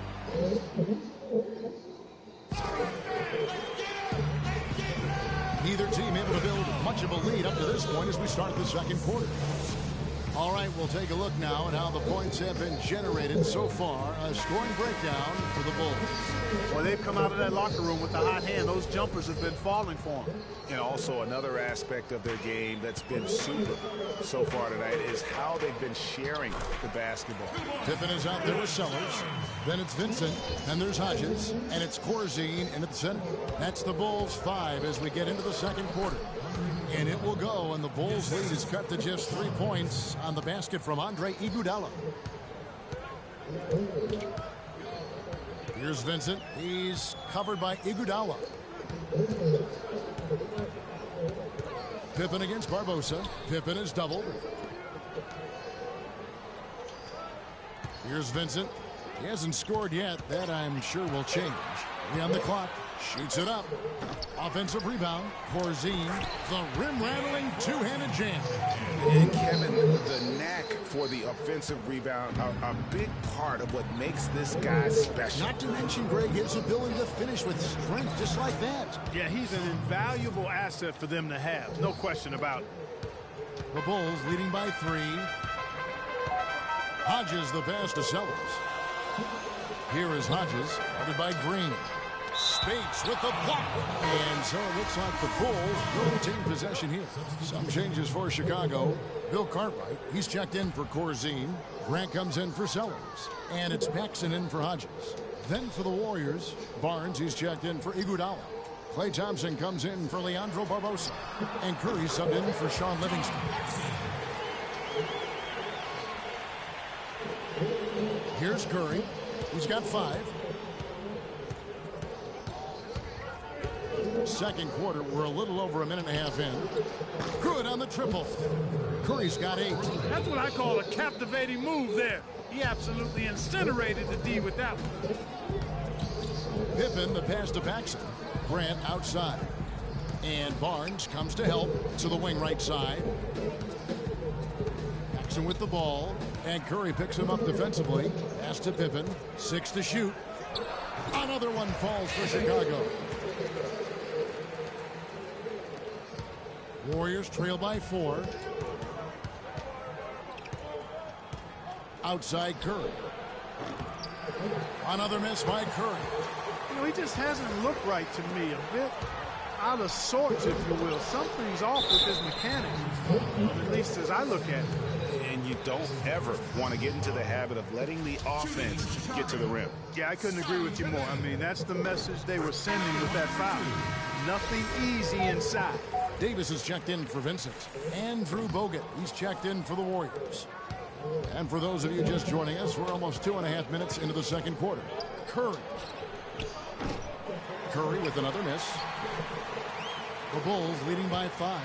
Neither team able to build much of a lead up to this point as we start the second quarter. All right, we'll take a look now at how the points have been generated so far. A scoring breakdown for the Bulls. Well, they've come out of that locker room with a hot hand. Those jumpers have been falling for them. And also another aspect of their game that's been super so far tonight is how they've been sharing the basketball. Pippen is out there with Sellers. Then it's Vincent. Then there's Hodges. And it's Corzine in at the center. That's the Bulls 5 as we get into the second quarter. And it will go, and the Bulls' lead is cut to just 3 points on the basket from Andre Iguodala. Here's Vincent. He's covered by Iguodala. Pippen against Barbosa. Pippen is doubled. Here's Vincent. He hasn't scored yet. That, I'm sure, will change. He on the clock. Shoots it up. Offensive rebound. Corzine. The rim-rattling two-handed jam. And Kevin, the knack for the offensive rebound are a big part of what makes this guy special. Not to mention, Greg, his ability to finish with strength just like that. Yeah, he's an invaluable asset for them to have. No question about it. The Bulls leading by 3. Hodges the pass to Sellers. Here is Hodges, guarded by Green. Spates with the block. And so it looks like the Bulls will retain possession here. Some changes for Chicago. Bill Cartwright, he's checked in for Corzine. Grant comes in for Sellers. And it's Paxson in for Hodges. Then for the Warriors, Barnes, he's checked in for Iguodala. Klay Thompson comes in for Leandro Barbosa. And Curry subbed in for Sean Livingston. Here's Curry. He's got 5. Second quarter, we're a little over a minute and a half in. Good on the triple. Curry's got 8. That's what I call a captivating move there. He absolutely incinerated the D with that one. Pippen, the pass to Paxson. Grant outside. And Barnes comes to help to the wing right side. Paxson with the ball. And Curry picks him up defensively. Pass to Pippen. 6 to shoot. Another one falls for Chicago. Warriors trail by 4. Outside Curry. Another miss by Curry. You know, he just hasn't looked right to me. A bit out of sorts, if you will. Something's off with his mechanics, at least as I look at it. And you don't ever want to get into the habit of letting the offense get to the rim. Yeah, I couldn't agree with you more. I mean, that's the message they were sending with that foul. Nothing easy inside. Davis is checked in for Vincent. Andrew Bogut, he's checked in for the Warriors. And for those of you just joining us, we're almost 2.5 minutes into the second quarter. Curry. Curry with another miss. The Bulls leading by 5.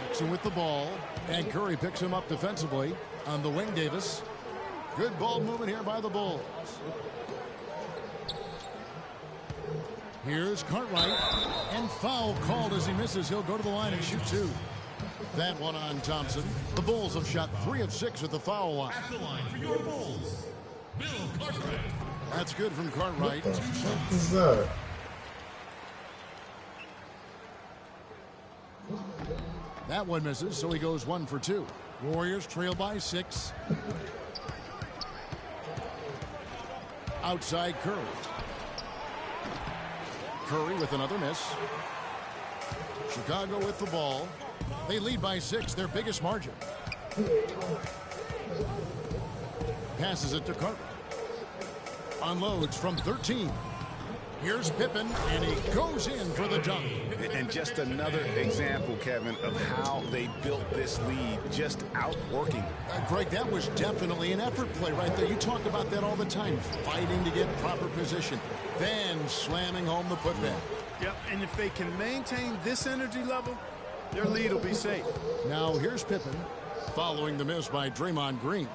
Jackson with the ball. And Curry picks him up defensively on the wing. Davis. Good ball movement here by the Bulls. Here's Cartwright. And foul called as he misses. He'll go to the line and shoot 2. That one on Thompson. The Bulls have shot 3 of 6 at the foul line. At the line for your Bulls, Bill Cartwright. That's good from Cartwright. What is that? That one misses, so he goes 1 for 2. Warriors trail by 6. Outside Curry. Curry with another miss. Chicago with the ball. They lead by 6, their biggest margin. Passes it to Cartwright. Unloads from 13. Here's Pippen, and he goes in for the dunk. And just another example, Kevin, of how they built this lead, just outworking. Greg, that was definitely an effort play right there. You talk about that all the time, fighting to get proper position, then slamming home the putback. Yep, and if they can maintain this energy level, their lead will be safe. Now here's Pippen, following the miss by Draymond Green.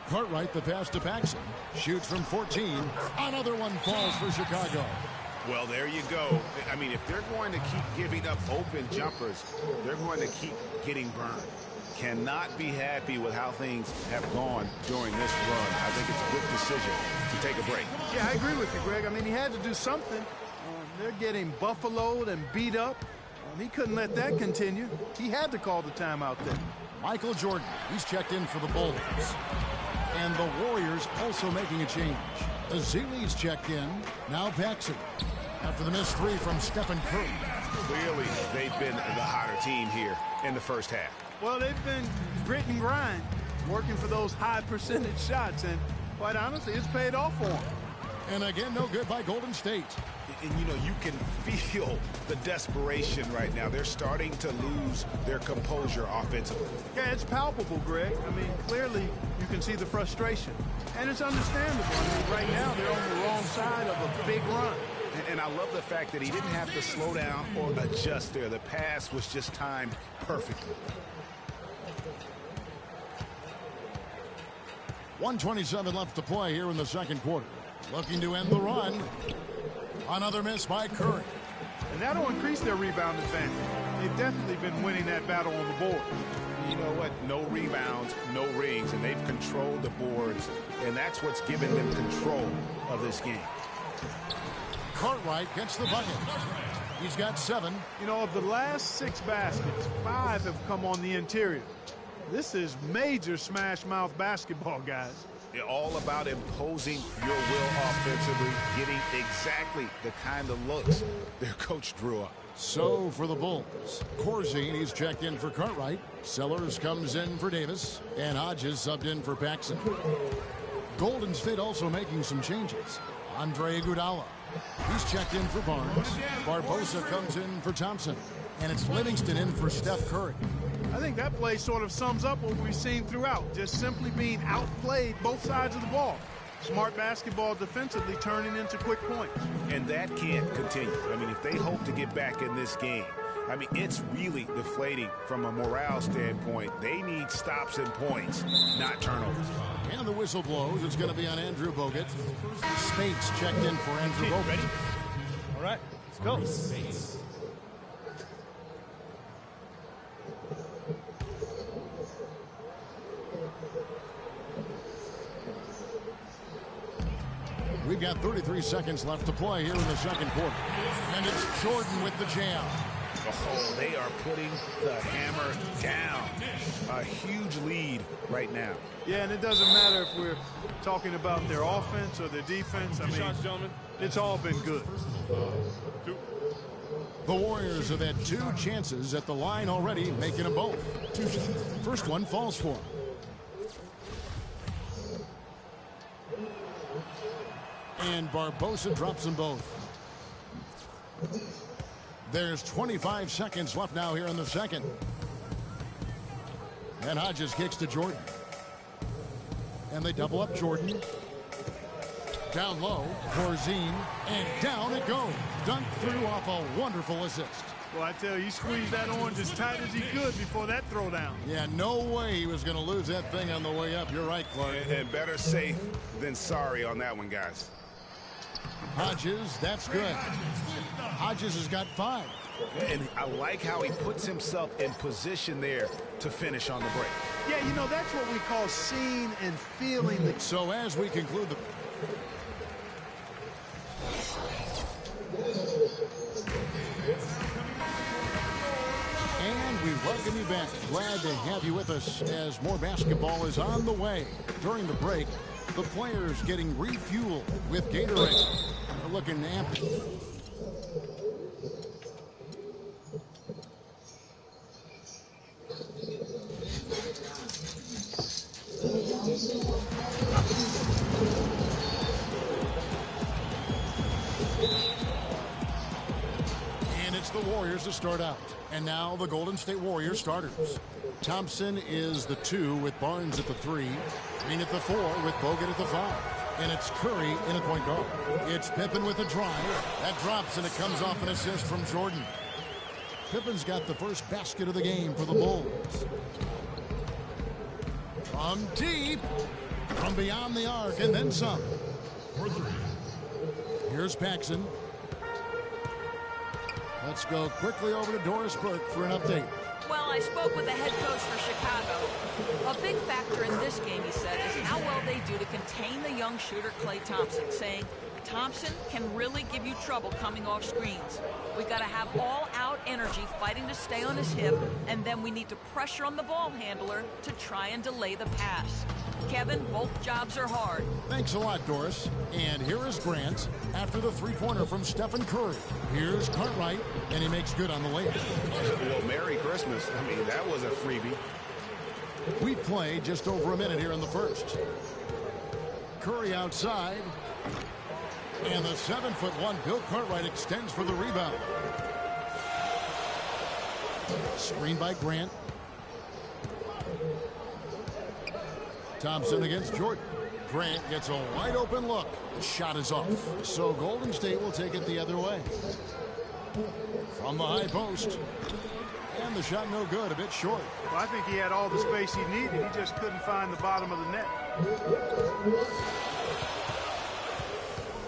Cartwright, the pass to Paxson. Shoots from 14. Another one falls for Chicago. Well, there you go. I mean, if they're going to keep giving up open jumpers, they're going to keep getting burned. Cannot be happy with how things have gone during this run. I think it's a good decision to take a break. Yeah, I agree with you, Greg. I mean, he had to do something. They're getting buffaloed and beat up. He couldn't let that continue. He had to call the timeout there. Michael Jordan, he's checked in for the Bulls. And the Warriors also making a change. Azili's checked in. Now Paxson. After the missed 3 from Stephen Curry. Clearly, they've been the hotter team here in the first half. Well, they've been grit and grind, working for those high percentage shots, and quite honestly, it's paid off for them. And again, no good by Golden State. And, you know, you can feel the desperation right now. They're starting to lose their composure offensively. Yeah, it's palpable, Greg. I mean, clearly you can see the frustration. And it's understandable. I mean, right now they're on the wrong side of a big run. And I love the fact that he didn't have to slow down or adjust there. The pass was just timed perfectly. 1:27 left to play here in the second quarter. Looking to end the run. Another miss by Curry. And that'll increase their rebound advantage. They've definitely been winning that battle on the board. You know what? No rebounds, no rings, and they've controlled the boards, and that's what's given them control of this game. Cartwright gets the bucket. He's got 7. You know, of the last 6 baskets, 5 have come on the interior. This is major smash mouth basketball, guys. All about imposing your will offensively, getting exactly the kind of looks their coach drew up. So for the Bulls, Corzine, he's checked in for Cartwright. Sellers comes in for Davis. And Hodges subbed in for Paxson. Golden State also making some changes. Andre Iguodala, he's checked in for Barnes. Barbosa comes in for Thompson. And it's Livingston in for Steph Curry. I think that play sort of sums up what we've seen throughout. Just simply being outplayed both sides of the ball. Smart basketball defensively turning into quick points. And that can't continue. I mean, if they hope to get back in this game, I mean, it's really deflating from a morale standpoint. They need stops and points, not turnovers. And the whistle blows. It's going to be on Andrew Bogut. Spates checked in for Andrew Bogut. Ready? All right, let's go. We've got 33 seconds left to play here in the second quarter. And it's Jordan with the jam. Oh, they are putting the hammer down. A huge lead right now. Yeah, and it doesn't matter if we're talking about their offense or their defense. I mean, it's all been good. The Warriors have had 2 chances at the line already, making them both. First one falls for them. And Barbosa drops them both. There's 25 seconds left now here in the second. And Hodges kicks to Jordan. And they double up Jordan. Down low, Corzine, and down it goes. Dunked through off a wonderful assist. Well, I tell you, he squeezed that orange as tight as he could before that throwdown. Yeah, no way he was going to lose that thing on the way up. You're right, Clark. And better safe than sorry on that one, guys. Hodges, that's good. Hodges has got 5. And I like how he puts himself in position there to finish on the break. Yeah, you know, that's what we call seeing and feeling the... So as we conclude the... And we welcome you back. Glad to have you with us as more basketball is on the way. During the break, the players getting refueled with Gatorade. They're looking amped. And it's the Warriors to start out. And now the Golden State Warriors starters. Thompson is the 2 with Barnes at the 3. Green at the 4 with Bogut at the 5. And it's Curry in at point guard. It's Pippen with a drive. That drops and it comes off an assist from Jordan. Pippen's got the first basket of the game for the Bulls. From deep, from beyond the arc, and then some. Here's Paxson. Let's go quickly over to Doris Burke for an update. Well, I spoke with the head coach for Chicago. A big factor in this game, he said, is how well they do to contain the young shooter Klay Thompson, saying Thompson can really give you trouble coming off screens. We got to have all-out energy fighting to stay on his hip, and then we need to pressure on the ball handler to try and delay the pass. Kevin, both jobs are hard. Thanks a lot, Doris. And here is Grant after the three-pointer from Stephen Curry. Here's Cartwright, and he makes good on the layup. Well, Merry Christmas. I mean, that was a freebie. We played just over a minute here in the first. Curry outside. And the 7'1" Bill Cartwright extends for the rebound. Screen by Grant. Thompson against Jordan. Grant gets a wide open look. The shot is off. So Golden State will take it the other way. From the high post. And the shot no good, a bit short. Well, I think he had all the space he needed. He just couldn't find the bottom of the net.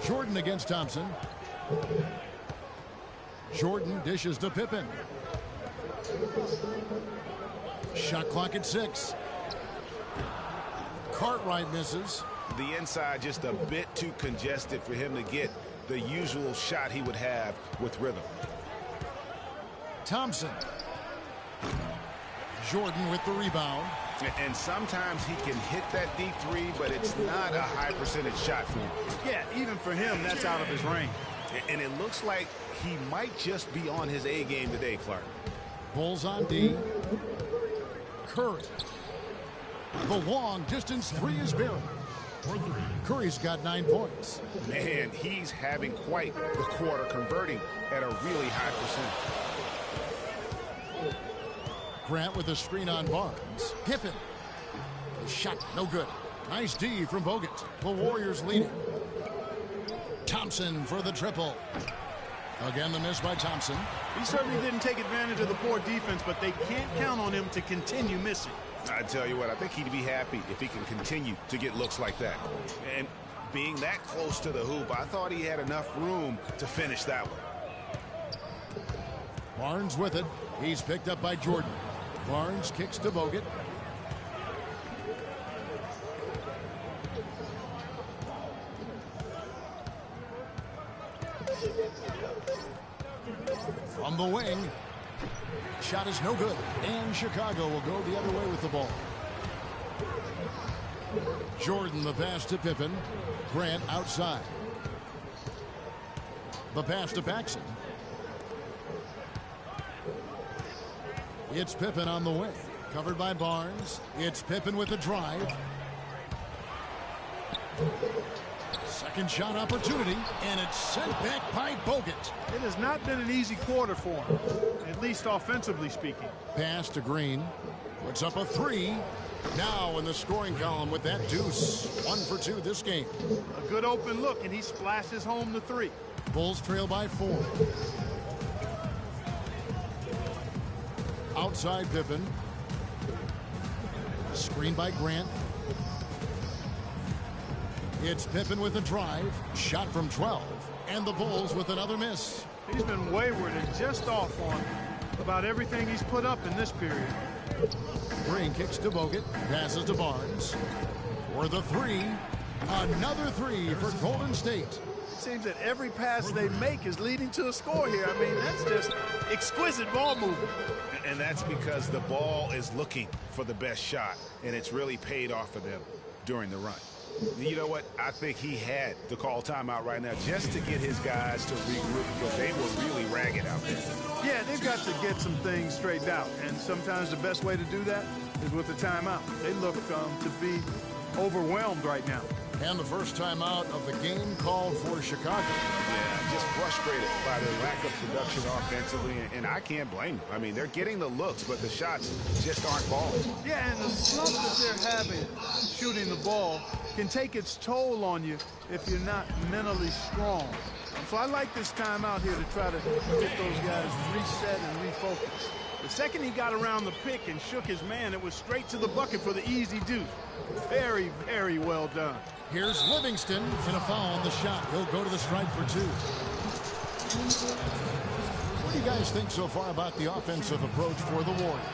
Jordan against Thompson. Jordan dishes to Pippen. Shot clock at 6. Cartwright misses. The inside just a bit too congested for him to get the usual shot he would have with rhythm. Thompson. Jordan with the rebound. And sometimes he can hit that deep 3, but it's not a high percentage shot for him. Yeah, even for him, that's out of his range. And it looks like he might just be on his A game today, Clark. Bulls on D. Curry. The long distance 3 is buried. Curry's got 9 points. Man, he's having quite the quarter, converting at a really high percentage. Grant with a screen on Barnes. Pippen. The shot no good. Nice D from Bogut. The Warriors leading. Thompson for the triple. Again, the miss by Thompson. He certainly didn't take advantage of the poor defense, but they can't count on him to continue missing. I tell you what, I think he'd be happy if he can continue to get looks like that. And being that close to the hoop, I thought he had enough room to finish that one. Barnes with it. He's picked up by Jordan. Barnes kicks to Bogut. From the wing. Shot is no good. And Chicago will go the other way with the ball. Jordan, the pass to Pippen. Grant outside. The pass to Paxson. It's Pippen on the wing. Covered by Barnes. It's Pippen with the drive. Second shot opportunity, and it's sent back by Bogut. It has not been an easy quarter for him, at least offensively speaking. Pass to Green. Puts up a three. Now in the scoring column with that deuce. 1 for 2 this game. A good open look, and he splashes home the 3. Bulls trail by 4. Outside Pippen. Screen by Grant. It's Pippen with a drive. Shot from 12. And the Bulls with another miss. He's been wayward and just off on about everything he's put up in this period. Green kicks to Bogut. Passes to Barnes. For the 3. Another 3 for Golden State. It seems that every pass they make is leading to a score here. I mean, that's just exquisite ball movement. And that's because the ball is looking for the best shot, and it's really paid off for them during the run. You know what? I think he had to call timeout right now just to get his guys to regroup because they were really ragged out there. Yeah, they've got to get some things straightened out, and sometimes the best way to do that is with a timeout. They look to be overwhelmed right now. And the first timeout of the game called for Chicago. Yeah, just frustrated by the lack of production offensively, and I can't blame them. I mean, they're getting the looks, but the shots just aren't falling. Yeah, and the slump that they're having shooting the ball can take its toll on you if you're not mentally strong. So I like this timeout here to try to get those guys reset and refocus. The second he got around the pick and shook his man, it was straight to the bucket for the easy deuce. Very, very well done. Here's Livingston, and a foul on the shot. He'll go to the stripe for 2. What do you guys think so far about the offensive approach for the Warriors?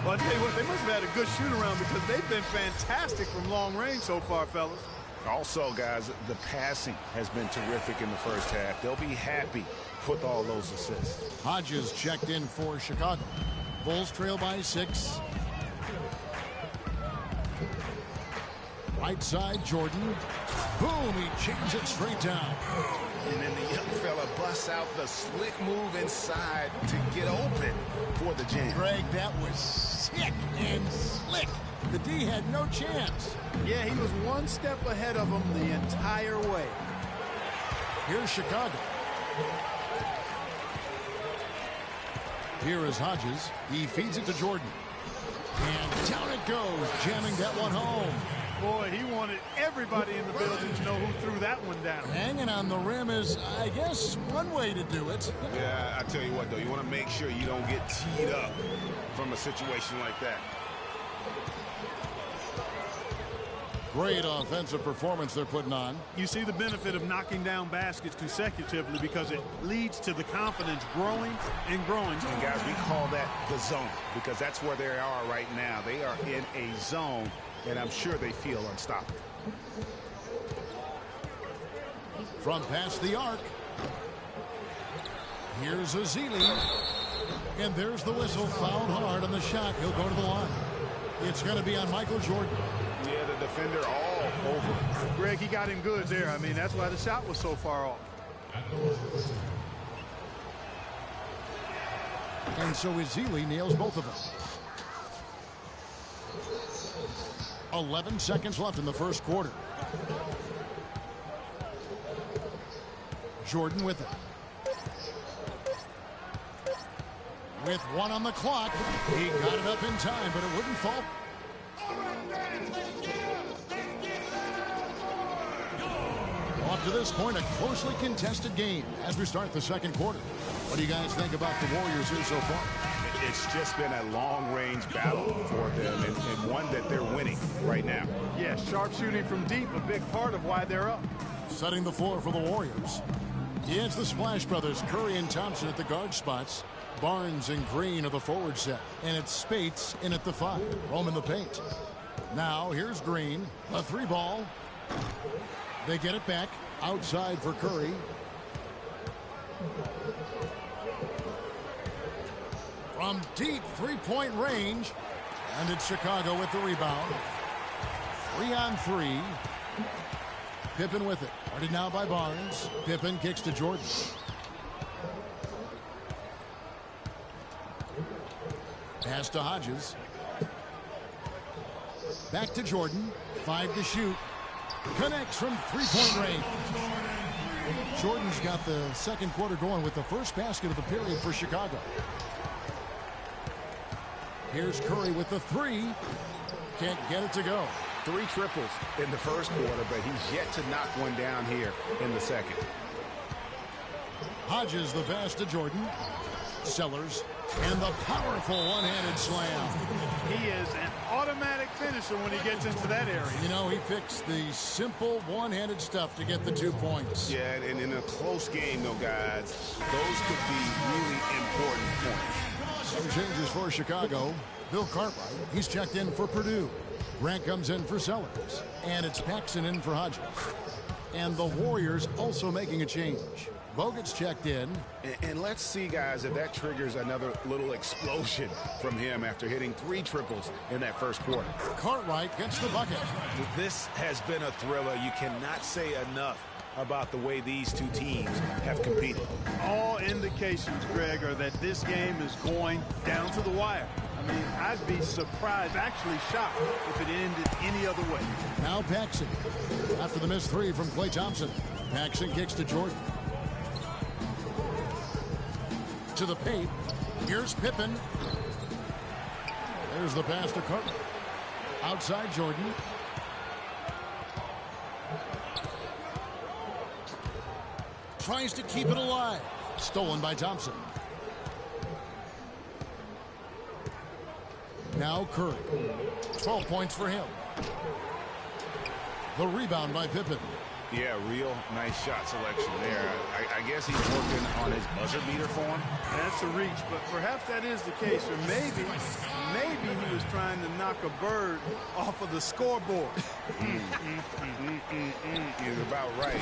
Well, I tell you what, they must have had a good shoot-around because they've been fantastic from long range so far, fellas. Also, guys, the passing has been terrific in the first half. They'll be happy with all those assists. Hodges checked in for Chicago. Bulls trail by 6. Right side, Jordan. Boom, he jams it straight down. And then the young fella busts out the slick move inside to get open for the jam. Greg, that was sick and slick. The D had no chance. Yeah, he was one step ahead of him the entire way. Here's Chicago. Here is Hodges. He feeds it to Jordan. And down it goes, jamming that one home. Boy, he wanted everybody in the building to know who threw that one down. Hanging on the rim is, I guess, one way to do it. Yeah, I tell you what, though, you want to make sure you don't get teed up from a situation like that. Great offensive performance they're putting on. You see the benefit of knocking down baskets consecutively because it leads to the confidence growing and growing. And guys, we call that the zone because that's where they are right now. They are in a zone, and I'm sure they feel unstoppable. From past the arc. Here's Ezeli. And there's the whistle. Fouled hard on the shot. He'll go to the line. It's going to be on Michael Jordan. Yeah, the defender all over. Greg, he got him good there. I mean, that's why the shot was so far off. And so Ezeli nails both of them. 11 seconds left in the first quarter. Jordan with it. With 1 on the clock. He got it up in time, but it wouldn't fall. Off to this point, a closely contested game as we start the second quarter. What do you guys think about the Warriors here so far? It's just been a long-range battle for them and one that they're winning right now. Yeah, sharp shooting from deep, a big part of why they're up. Setting the floor for the Warriors. It's the Splash Brothers, Curry and Thompson at the guard spots. Barnes and Green are the forward set. And it's Spates in at the 5. Home in the paint. Now, here's Green. A 3-ball. They get it back. Outside for Curry. From deep three-point range. And it's Chicago with the rebound. 3-on-3. Pippen with it. Guarded now by Barnes. Pippen kicks to Jordan. Pass to Hodges. Back to Jordan. 5 to shoot. Connects from three-point range. Jordan's got the second quarter going with the first basket of the period for Chicago. Here's Curry with the 3. Can't get it to go. 3 triples in the first quarter, but he's yet to knock one down here in the second. Hodges the pass to Jordan. Sellers. And the powerful one-handed slam. He is an automatic finisher when he gets into that area. You know, he picks the simple one-handed stuff to get the 2 points. Yeah, and in a close game, though, guys, those could be really important points. Some changes for Chicago. Bill Cartwright, he's checked in for Purdue. Grant comes in for Sellers. And it's Paxson in for Hodges. And the Warriors also making a change. Bogut's checked in. And let's see, guys, if that triggers another little explosion from him after hitting 3 triples in that first quarter. Cartwright gets the bucket. This has been a thriller. You cannot say enough about the way these two teams have competed. All indications, Greg, are that this game is going down to the wire. I mean, I'd be surprised, actually shocked, if it ended any other way. Now Paxson. After the missed 3 from Klay Thompson. Paxson kicks to Jordan. To the paint. Here's Pippen. There's the pass to Carter. Outside Jordan. Tries to keep it alive. Stolen by Thompson. Now Curry. 12 points for him. The rebound by Pippen. Yeah, real nice shot selection there. I guess he's working on his buzzer beater for him. That's a reach, but perhaps that is the case. Or maybe he was trying to knock a bird off of the scoreboard. Is about right.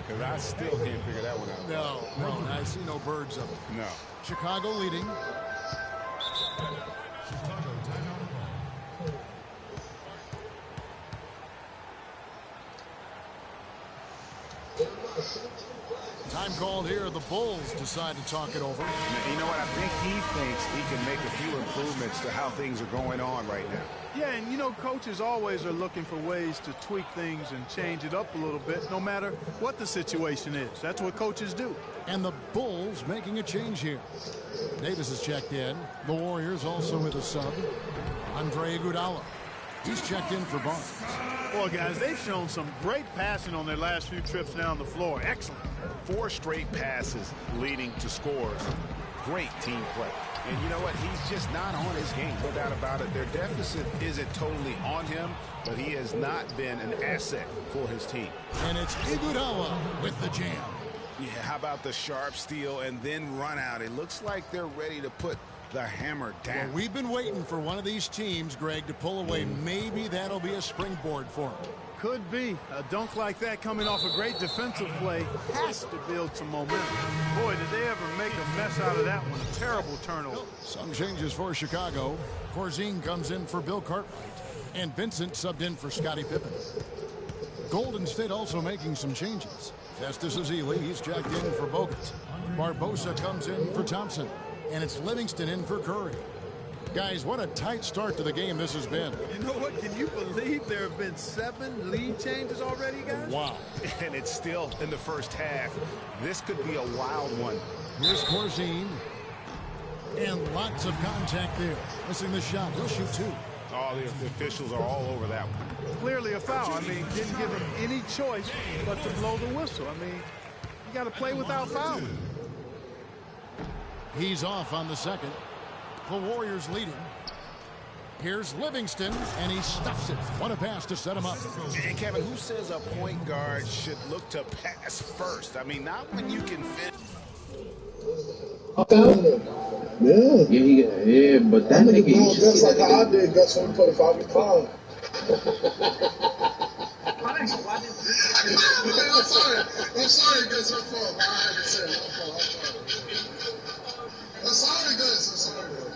Because I still can't figure that one out. No, I see no birds up there. No. Chicago leading. Time called here. The Bulls decide to talk it over. You know what? I think he thinks he can make a few improvements to how things are going on right now. Yeah, and you know, coaches always are looking for ways to tweak things and change it up a little bit, no matter what the situation is. That's what coaches do. And the Bulls making a change here. Davis is checked in. The Warriors also with a sub. Andre Iguodala. He's checked in for Barnes. Well, guys, they've shown some great passing on their last few trips down the floor. Excellent. 4 straight passes leading to scores. Great team play. And you know what? He's just not on his game. No doubt about it. Their deficit isn't totally on him, but he has not been an asset for his team. And it's Iguodala with the jam. Yeah, how about the sharp steal and then run out? It looks like they're ready to put the hammer down. Well, we've been waiting for one of these teams, Greg, to pull away. Maybe that'll be a springboard for them. Could be. A dunk like that coming off a great defensive play has to build some momentum. Boy, did they ever make a mess out of that one. A terrible turnover. Some changes for Chicago. Corzine comes in for Bill Cartwright. And Vincent subbed in for Scottie Pippen. Golden State also making some changes. Festus Ezeli, he's checked in for Bogut. Barbosa comes in for Thompson. And it's Livingston in for Curry. Guys, what a tight start to the game this has been. You know what? Can you believe there have been 7 lead changes already, guys? Wow. And it's still in the first half. This could be a wild one. Here's Corzine. And lots of contact there. Missing the shot. He'll shoot 2. Oh, the officials are all over that one. Clearly a foul. I mean, didn't give him any choice but to blow the whistle. I mean, you got to play without fouling. He's off on the second. The Warriors leading. Here's Livingston, and he stuffs it. What a pass to set him up. And Kevin, who says a point guard should look to pass first? I mean, not when you can fit. Yeah, but that nigga used to see like how I did Gus when we played 5v5. I'm sorry, Gus, her fault. I had to say it. I'm sorry, Gus. I'm sorry, Gus.